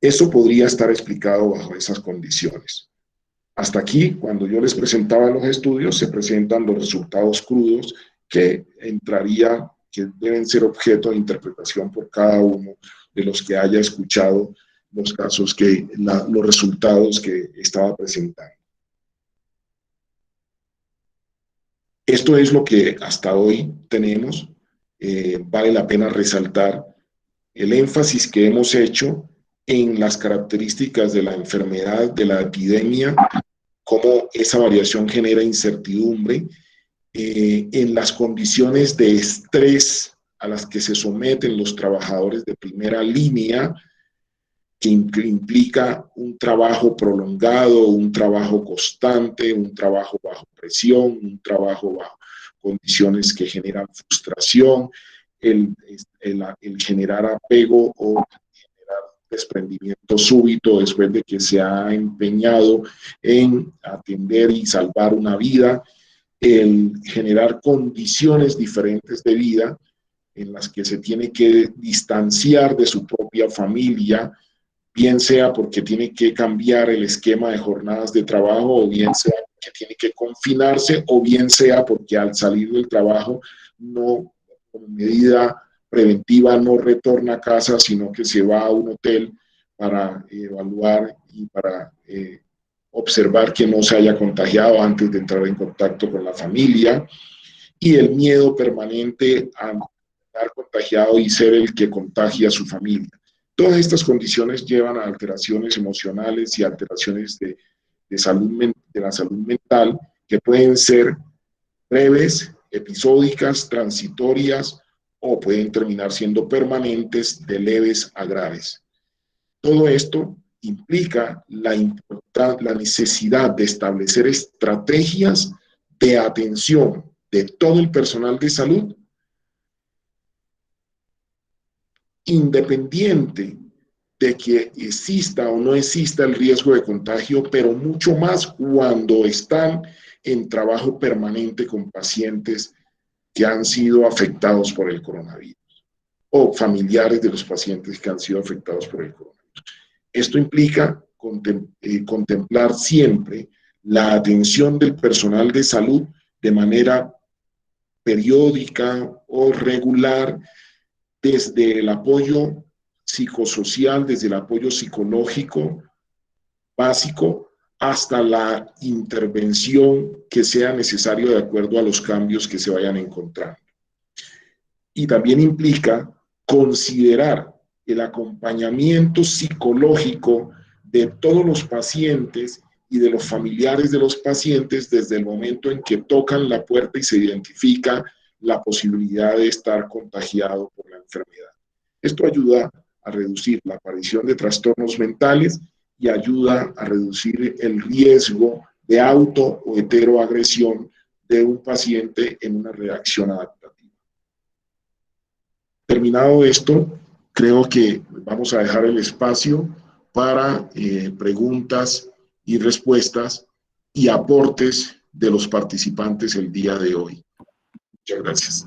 Eso podría estar explicado bajo esas condiciones. Hasta aquí, cuando yo les presentaba los estudios, se presentan los resultados crudos que deben ser objeto de interpretación por cada uno de los que haya escuchado los casos los resultados que estaba presentando. Esto es lo que hasta hoy tenemos. Vale la pena resaltar el énfasis que hemos hecho en las características de la enfermedad, de la epidemia, cómo esa variación genera incertidumbre, en las condiciones de estrés a las que se someten los trabajadores de primera línea, que implica un trabajo prolongado, un trabajo constante, un trabajo bajo presión, un trabajo bajo condiciones que generan frustración el generar apego o generar desprendimiento súbito después de que se ha empeñado en atender y salvar una vida, el generar condiciones diferentes de vida en las que se tiene que distanciar de su propia familia, bien sea porque tiene que cambiar el esquema de jornadas de trabajo, o bien sea que tiene que confinarse, o bien sea porque al salir del trabajo no, como medida preventiva, no retorna a casa, sino que se va a un hotel para evaluar y para observar que no se haya contagiado antes de entrar en contacto con la familia, y el miedo permanente a estar contagiado y ser el que contagia a su familia. Todas estas condiciones llevan a alteraciones emocionales y alteraciones de la salud mental, que pueden ser breves, episódicas, transitorias, o pueden terminar siendo permanentes, de leves a graves. Todo esto implica la necesidad de establecer estrategias de atención de todo el personal de salud, independiente de que exista o no exista el riesgo de contagio, pero mucho más cuando están en trabajo permanente con pacientes que han sido afectados por el coronavirus o familiares de los pacientes que han sido afectados por el coronavirus. Esto implica contemplar siempre la atención del personal de salud de manera periódica o regular, desde el apoyo psicosocial, desde el apoyo psicológico básico, hasta la intervención que sea necesario de acuerdo a los cambios que se vayan encontrando. Y también implica considerar el acompañamiento psicológico de todos los pacientes y de los familiares de los pacientes desde el momento en que tocan la puerta y se identifica la posibilidad de estar contagiado por la enfermedad. Esto ayuda a reducir la aparición de trastornos mentales y ayuda a reducir el riesgo de auto o heteroagresión de un paciente en una reacción adaptativa. Terminado esto, creo que vamos a dejar el espacio para preguntas y respuestas y aportes de los participantes el día de hoy. Muchas gracias.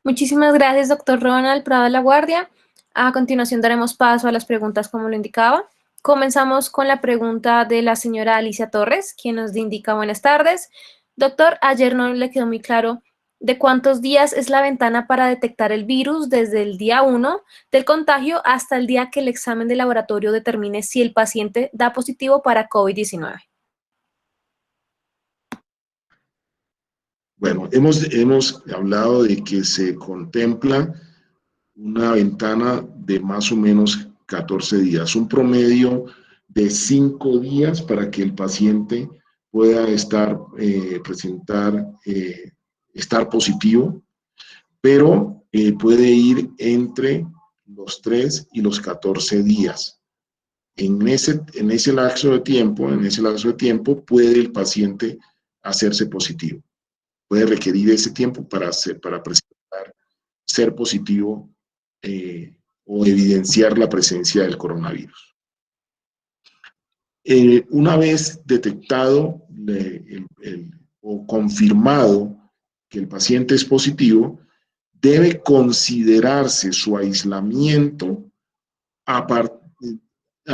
Muchísimas gracias, doctor Ronald Prado de la Guardia. A continuación daremos paso a las preguntas como lo indicaba. Comenzamos con la pregunta de la señora Alicia Torres, quien nos indica: buenas tardes. Doctor, ayer no le quedó muy claro de cuántos días es la ventana para detectar el virus, desde el día 1 del contagio hasta el día que el examen de laboratorio determine si el paciente da positivo para COVID-19. Bueno, hemos hablado de que se contempla una ventana de más o menos 14 días, un promedio de 5 días para que el paciente pueda estar positivo, pero puede ir entre los 3 y los 14 días. En ese lapso de tiempo puede el paciente hacerse positivo. Puede requerir ese tiempo para presentar ser positivo o evidenciar la presencia del coronavirus. Una vez detectado o confirmado que el paciente es positivo, debe considerarse su aislamiento a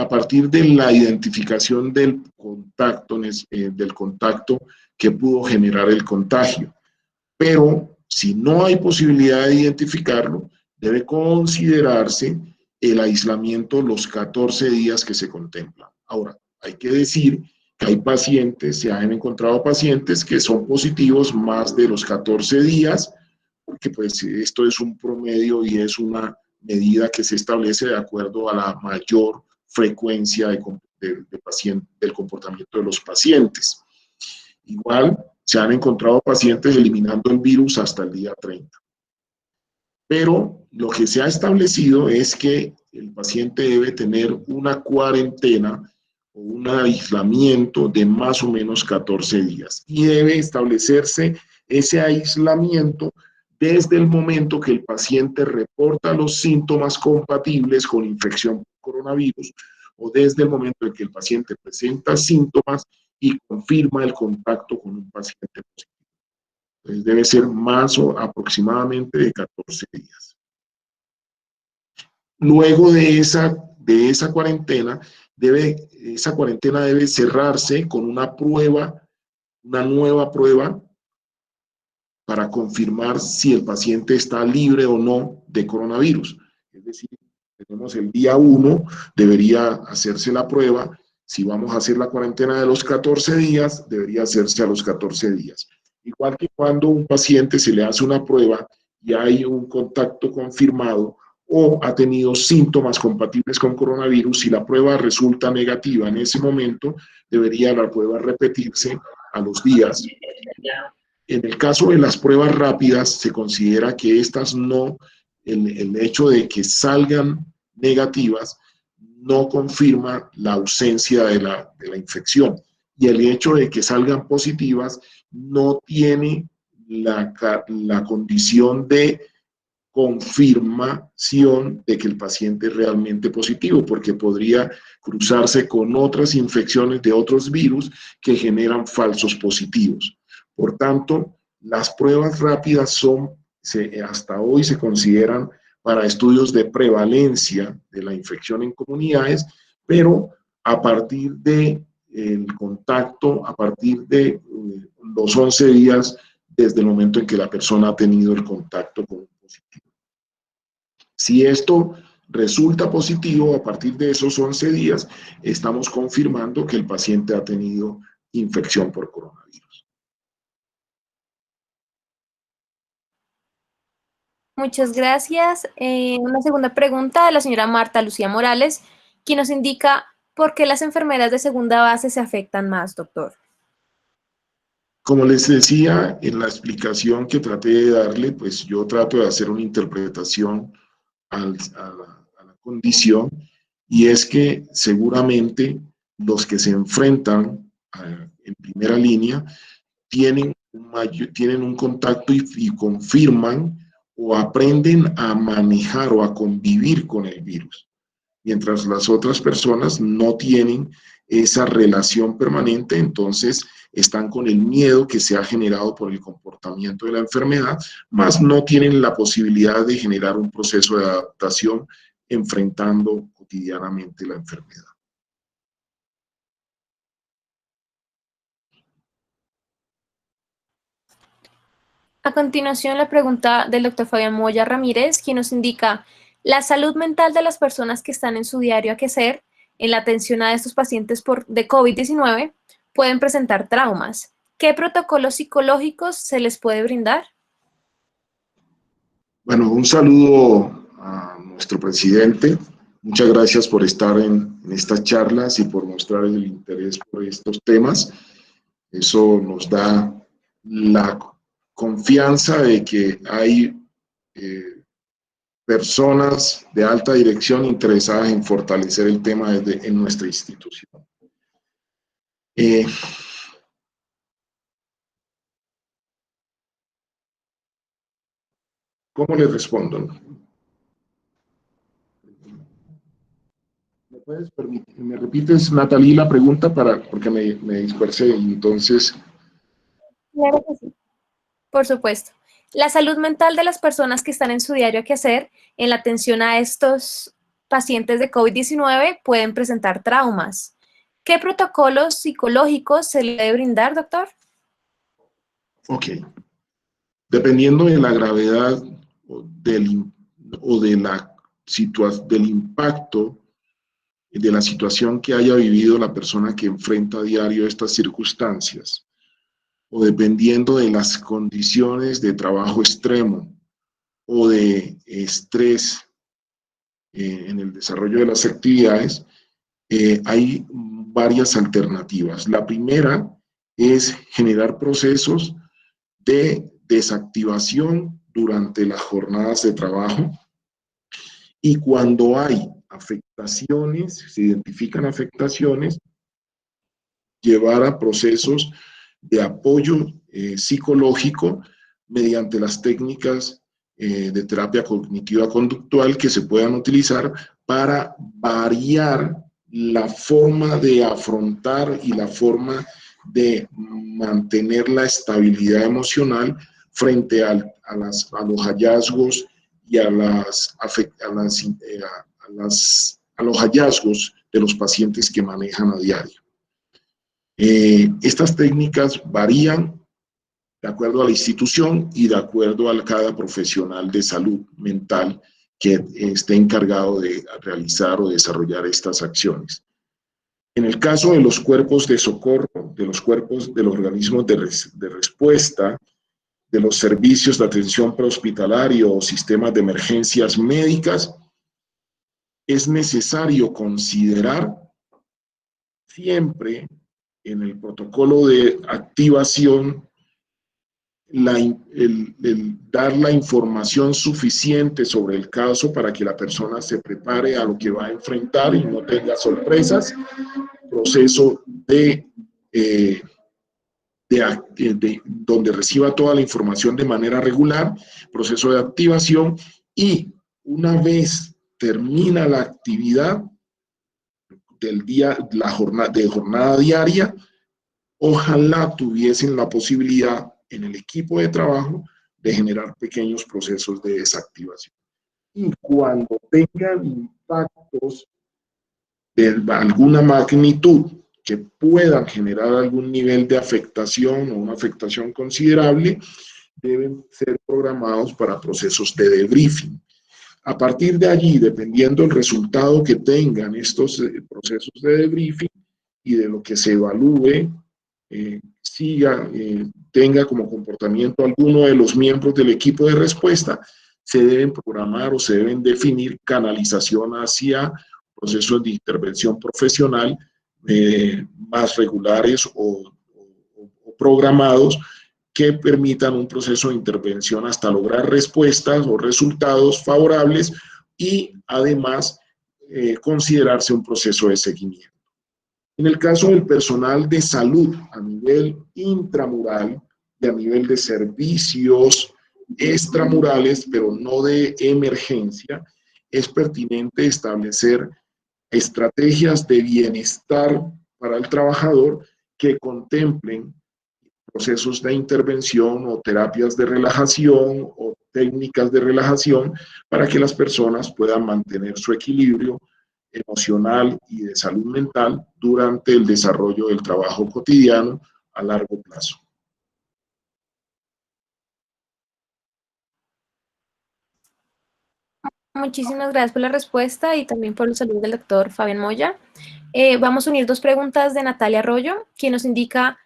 partir de la identificación del contacto que pudo generar el contagio. Pero si no hay posibilidad de identificarlo, debe considerarse el aislamiento los 14 días que se contemplan. Ahora, hay que decir que se han encontrado pacientes que son positivos más de los 14 días, porque pues esto es un promedio y es una medida que se establece de acuerdo a la mayor frecuencia del comportamiento de los pacientes. Igual, se han encontrado pacientes eliminando el virus hasta el día 30. Pero lo que se ha establecido es que el paciente debe tener una cuarentena o un aislamiento de más o menos 14 días. Y debe establecerse ese aislamiento desde el momento que el paciente reporta los síntomas compatibles con infección por coronavirus o desde el momento en que el paciente presenta síntomas y confirma el contacto con un paciente positivo. Entonces debe ser más o aproximadamente de 14 días. Luego de esa cuarentena, esa cuarentena debe cerrarse con una prueba, una nueva prueba, para confirmar si el paciente está libre o no de coronavirus. Es decir, tenemos el día 1, debería hacerse la prueba. Si vamos a hacer la cuarentena de los 14 días, debería hacerse a los 14 días. Igual que cuando un paciente se le hace una prueba y hay un contacto confirmado o ha tenido síntomas compatibles con coronavirus, si la prueba resulta negativa en ese momento, debería la prueba repetirse a los días. En el caso de las pruebas rápidas, se considera que estas no, el hecho de que salgan negativas no confirma la ausencia de la infección. Y el hecho de que salgan positivas no tiene la condición de confirmación de que el paciente es realmente positivo, porque podría cruzarse con otras infecciones de otros virus que generan falsos positivos. Por tanto, las pruebas rápidas hasta hoy se consideran para estudios de prevalencia de la infección en comunidades, pero a partir del contacto, a partir de los 11 días desde el momento en que la persona ha tenido el contacto con un positivo. Si esto resulta positivo, a partir de esos 11 días, estamos confirmando que el paciente ha tenido infección por coronavirus. Muchas gracias. Una segunda pregunta de la señora Marta Lucía Morales, quien nos indica por qué las enfermeras de segunda base se afectan más, doctor. Como les decía en la explicación que traté de darle, pues yo trato de hacer una interpretación a la condición, y es que seguramente los que se enfrentan en primera línea tienen un contacto y confirman o aprenden a manejar o a convivir con el virus, mientras las otras personas no tienen esa relación permanente, entonces están con el miedo que se ha generado por el comportamiento de la enfermedad, más no tienen la posibilidad de generar un proceso de adaptación enfrentando cotidianamente la enfermedad. A continuación, la pregunta del doctor Fabián Moya Ramírez, quien nos indica la salud mental de las personas que están en su diario quehacer en la atención a estos pacientes de COVID-19 pueden presentar traumas. ¿Qué protocolos psicológicos se les puede brindar? Bueno, un saludo a nuestro presidente. Muchas gracias por estar en estas charlas y por mostrar el interés por estos temas. Eso nos da la confianza de que hay personas de alta dirección interesadas en fortalecer el tema en nuestra institución. ¿Cómo le respondo? ¿Me puedes permitir? ¿Me repites, Natalie, la pregunta porque me dispersé y entonces... Claro que sí. Por supuesto. La salud mental de las personas que están en su diario quehacer en la atención a estos pacientes de COVID-19 pueden presentar traumas. ¿Qué protocolos psicológicos se le debe brindar, doctor? Ok. Dependiendo de la gravedad del impacto de la situación que haya vivido la persona que enfrenta a diario estas circunstancias, o dependiendo de las condiciones de trabajo extremo o de estrés en el desarrollo de las actividades, hay varias alternativas. La primera es generar procesos de desactivación durante las jornadas de trabajo, y cuando hay afectaciones, se identifican afectaciones, llevar a procesos de apoyo psicológico mediante las técnicas de terapia cognitiva conductual que se puedan utilizar para variar la forma de afrontar y la forma de mantener la estabilidad emocional frente a los hallazgos y a los hallazgos de los pacientes que manejan a diario. Estas técnicas varían de acuerdo a la institución y de acuerdo a cada profesional de salud mental que esté encargado de realizar o desarrollar estas acciones. En el caso de los cuerpos de socorro, de los cuerpos de los organismos de respuesta, de los servicios de atención prehospitalaria o sistemas de emergencias médicas, es necesario considerar siempre en el protocolo de activación dar la información suficiente sobre el caso para que la persona se prepare a lo que va a enfrentar y no tenga sorpresas, proceso donde reciba toda la información de manera regular, proceso de activación, y una vez termina la actividad del día, de jornada diaria, ojalá tuviesen la posibilidad en el equipo de trabajo de generar pequeños procesos de desactivación. Y cuando tengan impactos de alguna magnitud que puedan generar algún nivel de afectación o una afectación considerable, deben ser programados para procesos de debriefing. A partir de allí, dependiendo del resultado que tengan estos procesos de debriefing y de lo que se evalúe, tenga como comportamiento alguno de los miembros del equipo de respuesta, se deben programar o se deben definir canalización hacia procesos de intervención profesional más regulares o programados que permitan un proceso de intervención hasta lograr respuestas o resultados favorables y además considerarse un proceso de seguimiento. En el caso del personal de salud a nivel intramural y a nivel de servicios extramurales, pero no de emergencia, es pertinente establecer estrategias de bienestar para el trabajador que contemplen procesos de intervención o terapias de relajación o técnicas de relajación para que las personas puedan mantener su equilibrio emocional y de salud mental durante el desarrollo del trabajo cotidiano a largo plazo. Muchísimas gracias por la respuesta y también por el saludo del doctor Fabián Moya. Vamos a unir dos preguntas de Natalia Arroyo, quien nos indica,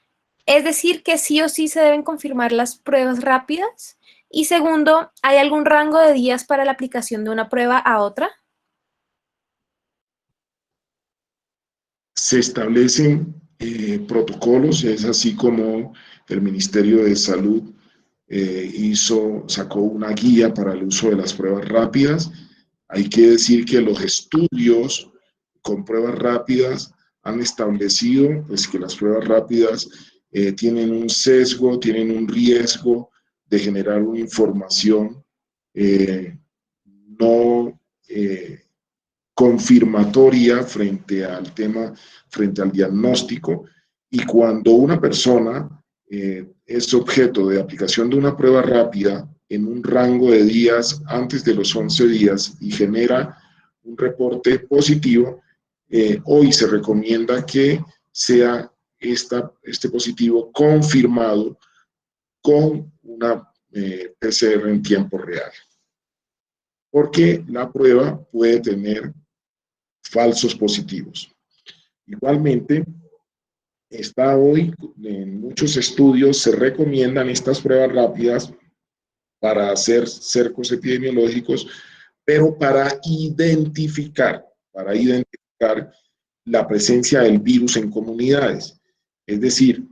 ¿es decir que sí o sí se deben confirmar las pruebas rápidas? Y segundo, ¿hay algún rango de días para la aplicación de una prueba a otra? Se establecen protocolos, es así como el Ministerio de Salud sacó una guía para el uso de las pruebas rápidas. Hay que decir que los estudios con pruebas rápidas han establecido pues, que las pruebas rápidas tienen un sesgo, tienen un riesgo de generar una información no confirmatoria frente al tema, frente al diagnóstico, y cuando una persona es objeto de aplicación de una prueba rápida en un rango de días antes de los 11 días y genera un reporte positivo, hoy se recomienda que sea este positivo confirmado con una PCR en tiempo real, porque la prueba puede tener falsos positivos. Igualmente, está hoy en muchos estudios se recomiendan estas pruebas rápidas para hacer cercos epidemiológicos, pero para identificar la presencia del virus en comunidades, es decir,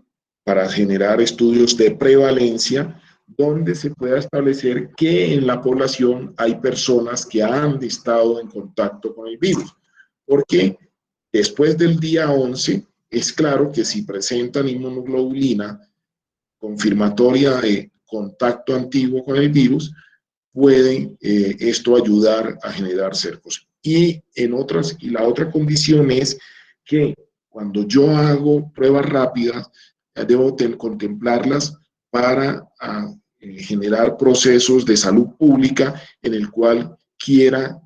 para generar estudios de prevalencia donde se pueda establecer que en la población hay personas que han estado en contacto con el virus, porque después del día 11 es claro que si presentan inmunoglobulina confirmatoria de contacto antiguo con el virus, puede esto ayudar a generar cercos. Y la otra condición es que cuando yo hago pruebas rápidas, debo contemplarlas para generar procesos de salud pública en el cual quiera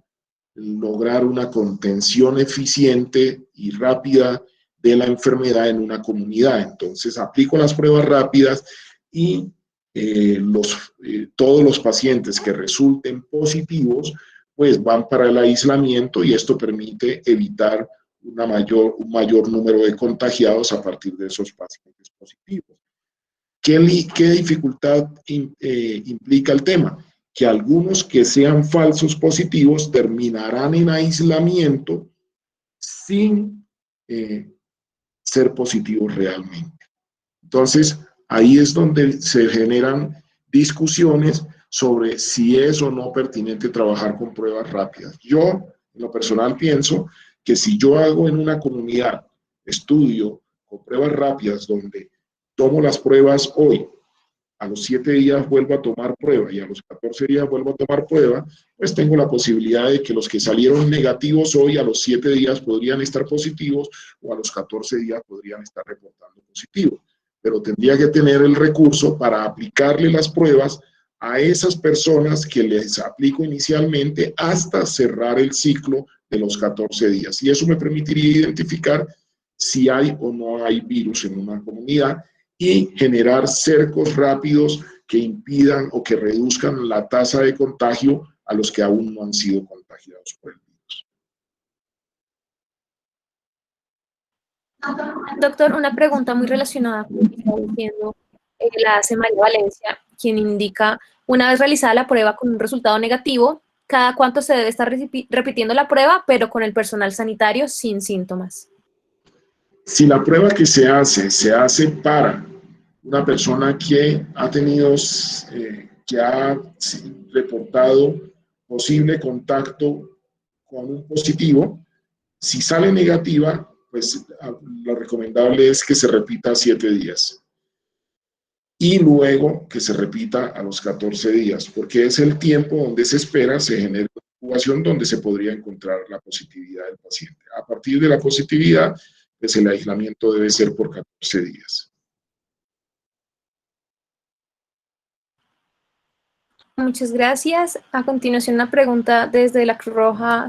lograr una contención eficiente y rápida de la enfermedad en una comunidad. Entonces, aplico las pruebas rápidas y todos los pacientes que resulten positivos, pues van para el aislamiento y esto permite evitar un mayor número de contagiados a partir de esos pacientes positivos. ¿Qué dificultad implica el tema? Que algunos que sean falsos positivos terminarán en aislamiento sin ser positivos realmente. Entonces, ahí es donde se generan discusiones sobre si es o no pertinente trabajar con pruebas rápidas. Yo, en lo personal, pienso que si yo hago en una comunidad estudio con pruebas rápidas donde tomo las pruebas hoy, a los 7 días vuelvo a tomar prueba y a los 14 días vuelvo a tomar prueba, pues tengo la posibilidad de que los que salieron negativos hoy a los 7 días podrían estar positivos o a los 14 días podrían estar reportando positivos. Pero tendría que tener el recurso para aplicarle las pruebas a esas personas que les aplico inicialmente hasta cerrar el ciclo de los 14 días. Y eso me permitiría identificar si hay o no hay virus en una comunidad y generar cercos rápidos que impidan o que reduzcan la tasa de contagio a los que aún no han sido contagiados por el virus. Doctor, una pregunta muy relacionada con lo que está diciendo, la hace María Valencia, quien indica, una vez realizada la prueba con un resultado negativo, ¿cada cuánto se debe estar repitiendo la prueba, pero con el personal sanitario sin síntomas? Si la prueba que se hace para una persona que ha tenido, que ha reportado posible contacto con un positivo, si sale negativa, pues lo recomendable es que se repita 7 días. Y luego que se repita a los 14 días, porque es el tiempo donde se espera se genere una incubación donde se podría encontrar la positividad del paciente. A partir de la positividad, pues el aislamiento debe ser por 14 días. Muchas gracias. A continuación, una pregunta desde la Cruz Roja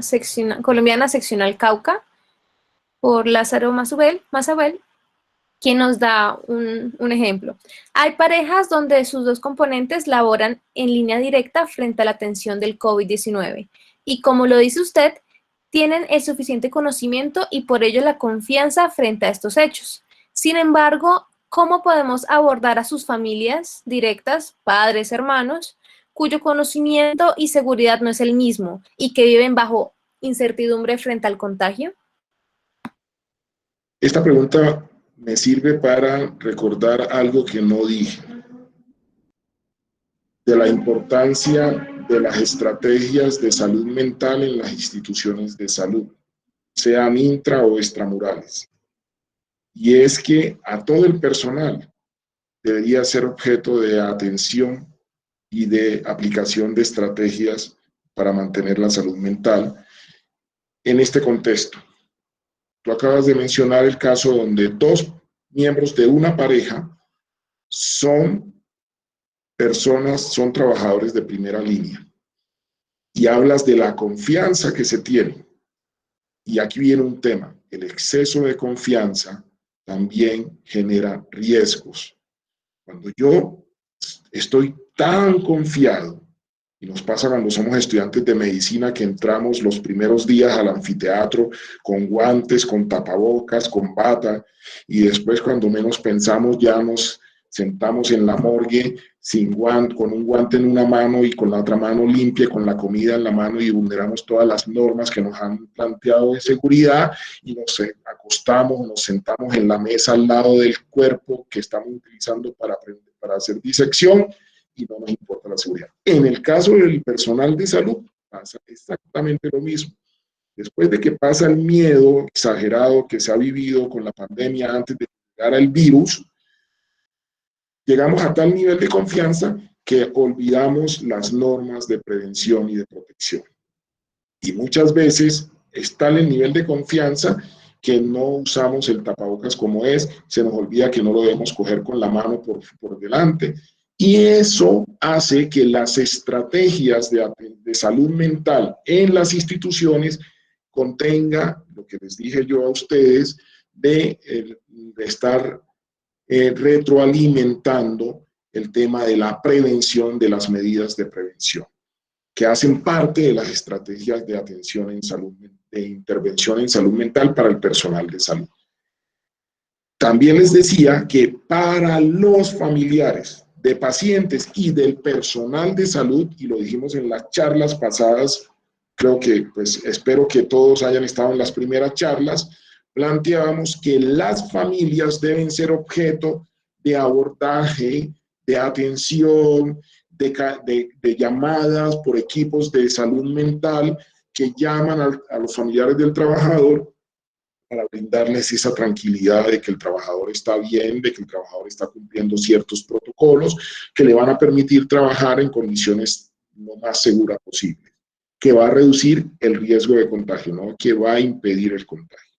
Colombiana Seccional Cauca, por Lázaro Mazabel, quien nos da un ejemplo. Hay parejas donde sus dos componentes laboran en línea directa frente a la atención del COVID-19 y, como lo dice usted, tienen el suficiente conocimiento y por ello la confianza frente a estos hechos. Sin embargo, ¿cómo podemos abordar a sus familias directas, padres, hermanos, cuyo conocimiento y seguridad no es el mismo y que viven bajo incertidumbre frente al contagio? Esta pregunta me sirve para recordar algo que no dije, de la importancia de las estrategias de salud mental en las instituciones de salud, sean intra o extramurales. Y es que a todo el personal debería ser objeto de atención y de aplicación de estrategias para mantener la salud mental en este contexto. Tú acabas de mencionar el caso donde 2 miembros de una pareja son trabajadores de primera línea. Y hablas de la confianza que se tiene. Y aquí viene un tema, el exceso de confianza también genera riesgos. Cuando yo estoy tan confiado, y nos pasa cuando somos estudiantes de medicina que entramos los primeros días al anfiteatro con guantes, con tapabocas, con bata, y después cuando menos pensamos ya nos sentamos en la morgue sin guante, con un guante en una mano y con la otra mano limpia, con la comida en la mano y vulneramos todas las normas que nos han planteado de seguridad y nos acostamos, nos sentamos en la mesa al lado del cuerpo que estamos utilizando para hacer disección y no nos importa la seguridad. En el caso del personal de salud pasa exactamente lo mismo. Después de que pasa el miedo exagerado que se ha vivido con la pandemia antes de llegar al virus, Llegamos a tal nivel de confianza que olvidamos las normas de prevención y de protección. Y muchas veces es tal el nivel de confianza que no usamos el tapabocas como es, se nos olvida que no lo debemos coger con la mano por delante. Y eso hace que las estrategias de salud mental en las instituciones contenga lo que les dije yo a ustedes de estar retroalimentando el tema de la prevención, de las medidas de prevención, que hacen parte de las estrategias de atención en salud, de intervención en salud mental para el personal de salud. También les decía que para los familiares de pacientes y del personal de salud, y lo dijimos en las charlas pasadas, creo que, pues, espero que todos hayan estado en las primeras charlas, planteábamos que las familias deben ser objeto de abordaje, de atención, de llamadas por equipos de salud mental que llaman a los familiares del trabajador para brindarles esa tranquilidad de que el trabajador está bien, de que el trabajador está cumpliendo ciertos protocolos que le van a permitir trabajar en condiciones lo más seguras posible, que va a reducir el riesgo de contagio, no que va a impedir el contagio.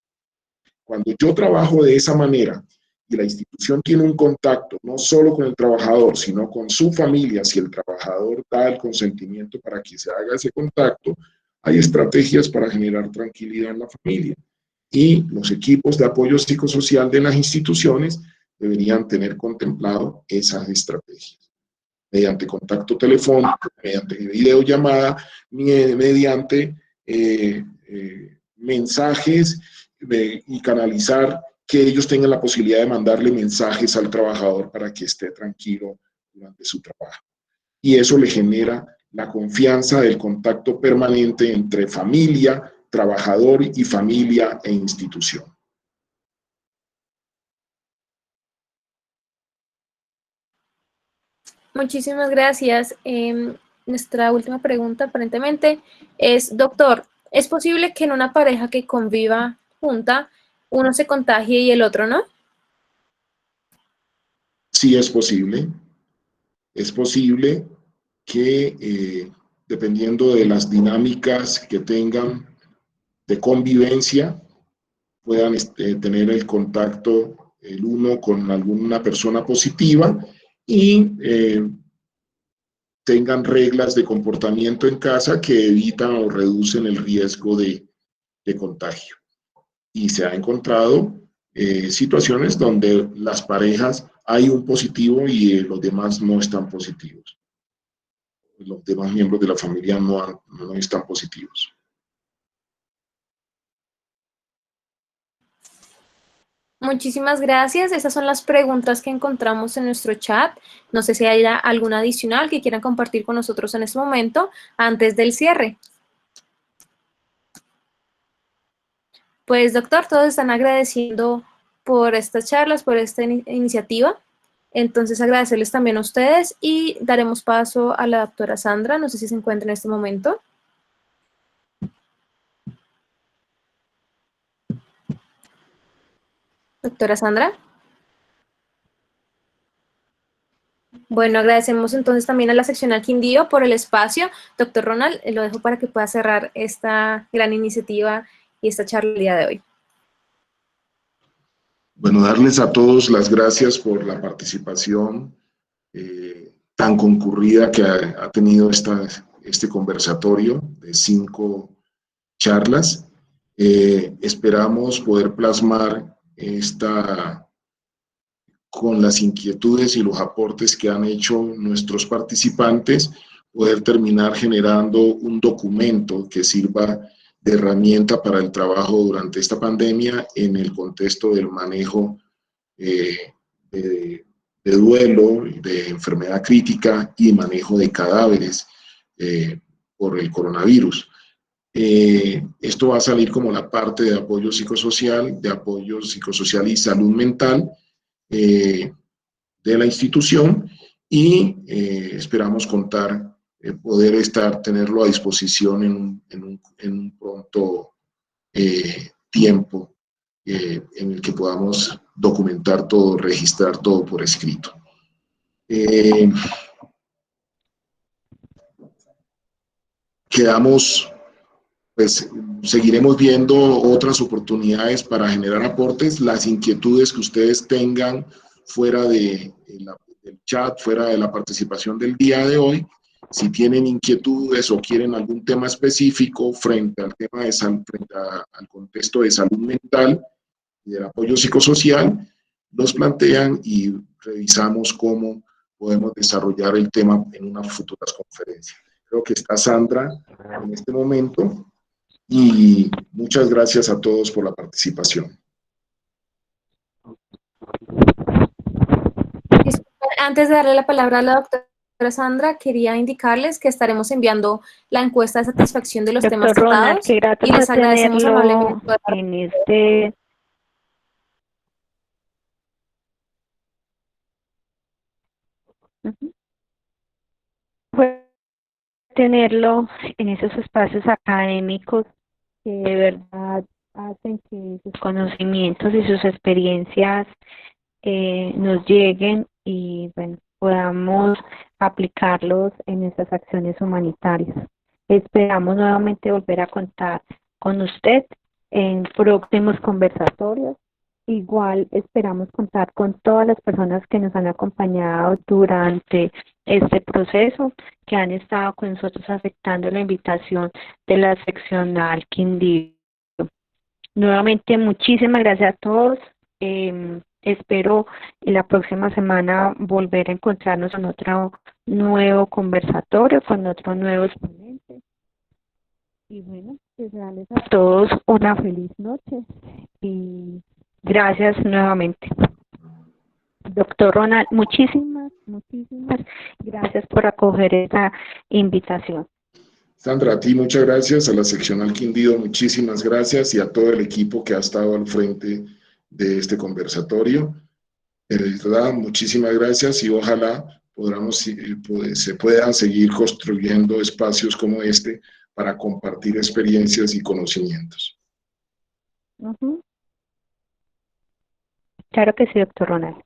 Cuando yo trabajo de esa manera y la institución tiene un contacto no solo con el trabajador, sino con su familia, si el trabajador da el consentimiento para que se haga ese contacto, hay estrategias para generar tranquilidad en la familia. Y los equipos de apoyo psicosocial de las instituciones deberían tener contemplado esas estrategias. Mediante contacto telefónico, mediante videollamada, mediante mensajes y canalizar que ellos tengan la posibilidad de mandarle mensajes al trabajador para que esté tranquilo durante su trabajo. Y eso le genera la confianza del contacto permanente entre familia, trabajador y familia e institución. Muchísimas gracias. Nuestra última pregunta aparentemente es, doctor, ¿es posible que en una pareja que conviva junta, uno se contagie y el otro no? Sí es posible. Es posible que, dependiendo de las dinámicas que tengan de convivencia, puedan tener el contacto el uno con alguna persona positiva y tengan reglas de comportamiento en casa que evitan o reducen el riesgo de contagio. Y se ha encontrado situaciones donde las parejas hay un positivo y los demás no están positivos. Los demás miembros de la familia no están positivos. Muchísimas gracias. Esas son las preguntas que encontramos en nuestro chat. No sé si hay alguna adicional que quieran compartir con nosotros en este momento antes del cierre. Pues, doctor, todos están agradeciendo por estas charlas, por esta iniciativa. Entonces, agradecerles también a ustedes y daremos paso a la doctora Sandra. No sé si se encuentra en este momento. Doctora Sandra. Bueno, agradecemos entonces también a la seccional Quindío por el espacio. Doctor Ronald, lo dejo para que pueda cerrar esta gran iniciativa y esta charla el día de hoy. Bueno, darles a todos las gracias por la participación tan concurrida que ha tenido este conversatorio de 5 charlas. Esperamos poder plasmar con las inquietudes y los aportes que han hecho nuestros participantes, poder terminar generando un documento que sirva de herramienta para el trabajo durante esta pandemia en el contexto del manejo de duelo, de enfermedad crítica y manejo de cadáveres por el coronavirus. Esto va a salir como la parte de apoyo psicosocial y salud mental de la institución y esperamos poder tenerlo a disposición en un pronto tiempo en el que podamos documentar todo, registrar todo por escrito. Eh, quedamos, pues seguiremos viendo otras oportunidades para generar aportes, las inquietudes que ustedes tengan fuera del chat, fuera de la participación del día de hoy. Si tienen inquietudes o quieren algún tema específico frente al tema de al contexto de salud mental y del apoyo psicosocial, los plantean y revisamos cómo podemos desarrollar el tema en unas futuras conferencias. Creo que está Sandra en este momento y muchas gracias a todos por la participación. Antes de darle la palabra a la doctora Sandra, quería indicarles que estaremos enviando la encuesta de satisfacción de los temas Doctor Ronald, tratados qué grato y les agradecemos amablemente. en este tenerlo en esos espacios académicos que de verdad hacen que sus conocimientos y sus experiencias nos lleguen y bueno, podamos aplicarlos en nuestras acciones humanitarias. Esperamos nuevamente volver a contar con usted en próximos conversatorios. Igual esperamos contar con todas las personas que nos han acompañado durante este proceso, que han estado con nosotros aceptando la invitación de la seccional Quindío. Nuevamente, muchísimas gracias a todos. Espero en la próxima semana volver a encontrarnos en otro nuevo conversatorio, con otro nuevo exponente. Y bueno, desearles a todos una feliz noche y gracias nuevamente. Doctor Ronald, muchísimas gracias por acoger esta invitación. Sandra, a ti muchas gracias, a la seccional Quindío muchísimas gracias y a todo el equipo que ha estado al frente de este conversatorio. De verdad, muchísimas gracias y ojalá se puedan seguir construyendo espacios como este para compartir experiencias y conocimientos. Claro que sí, doctor Ronald.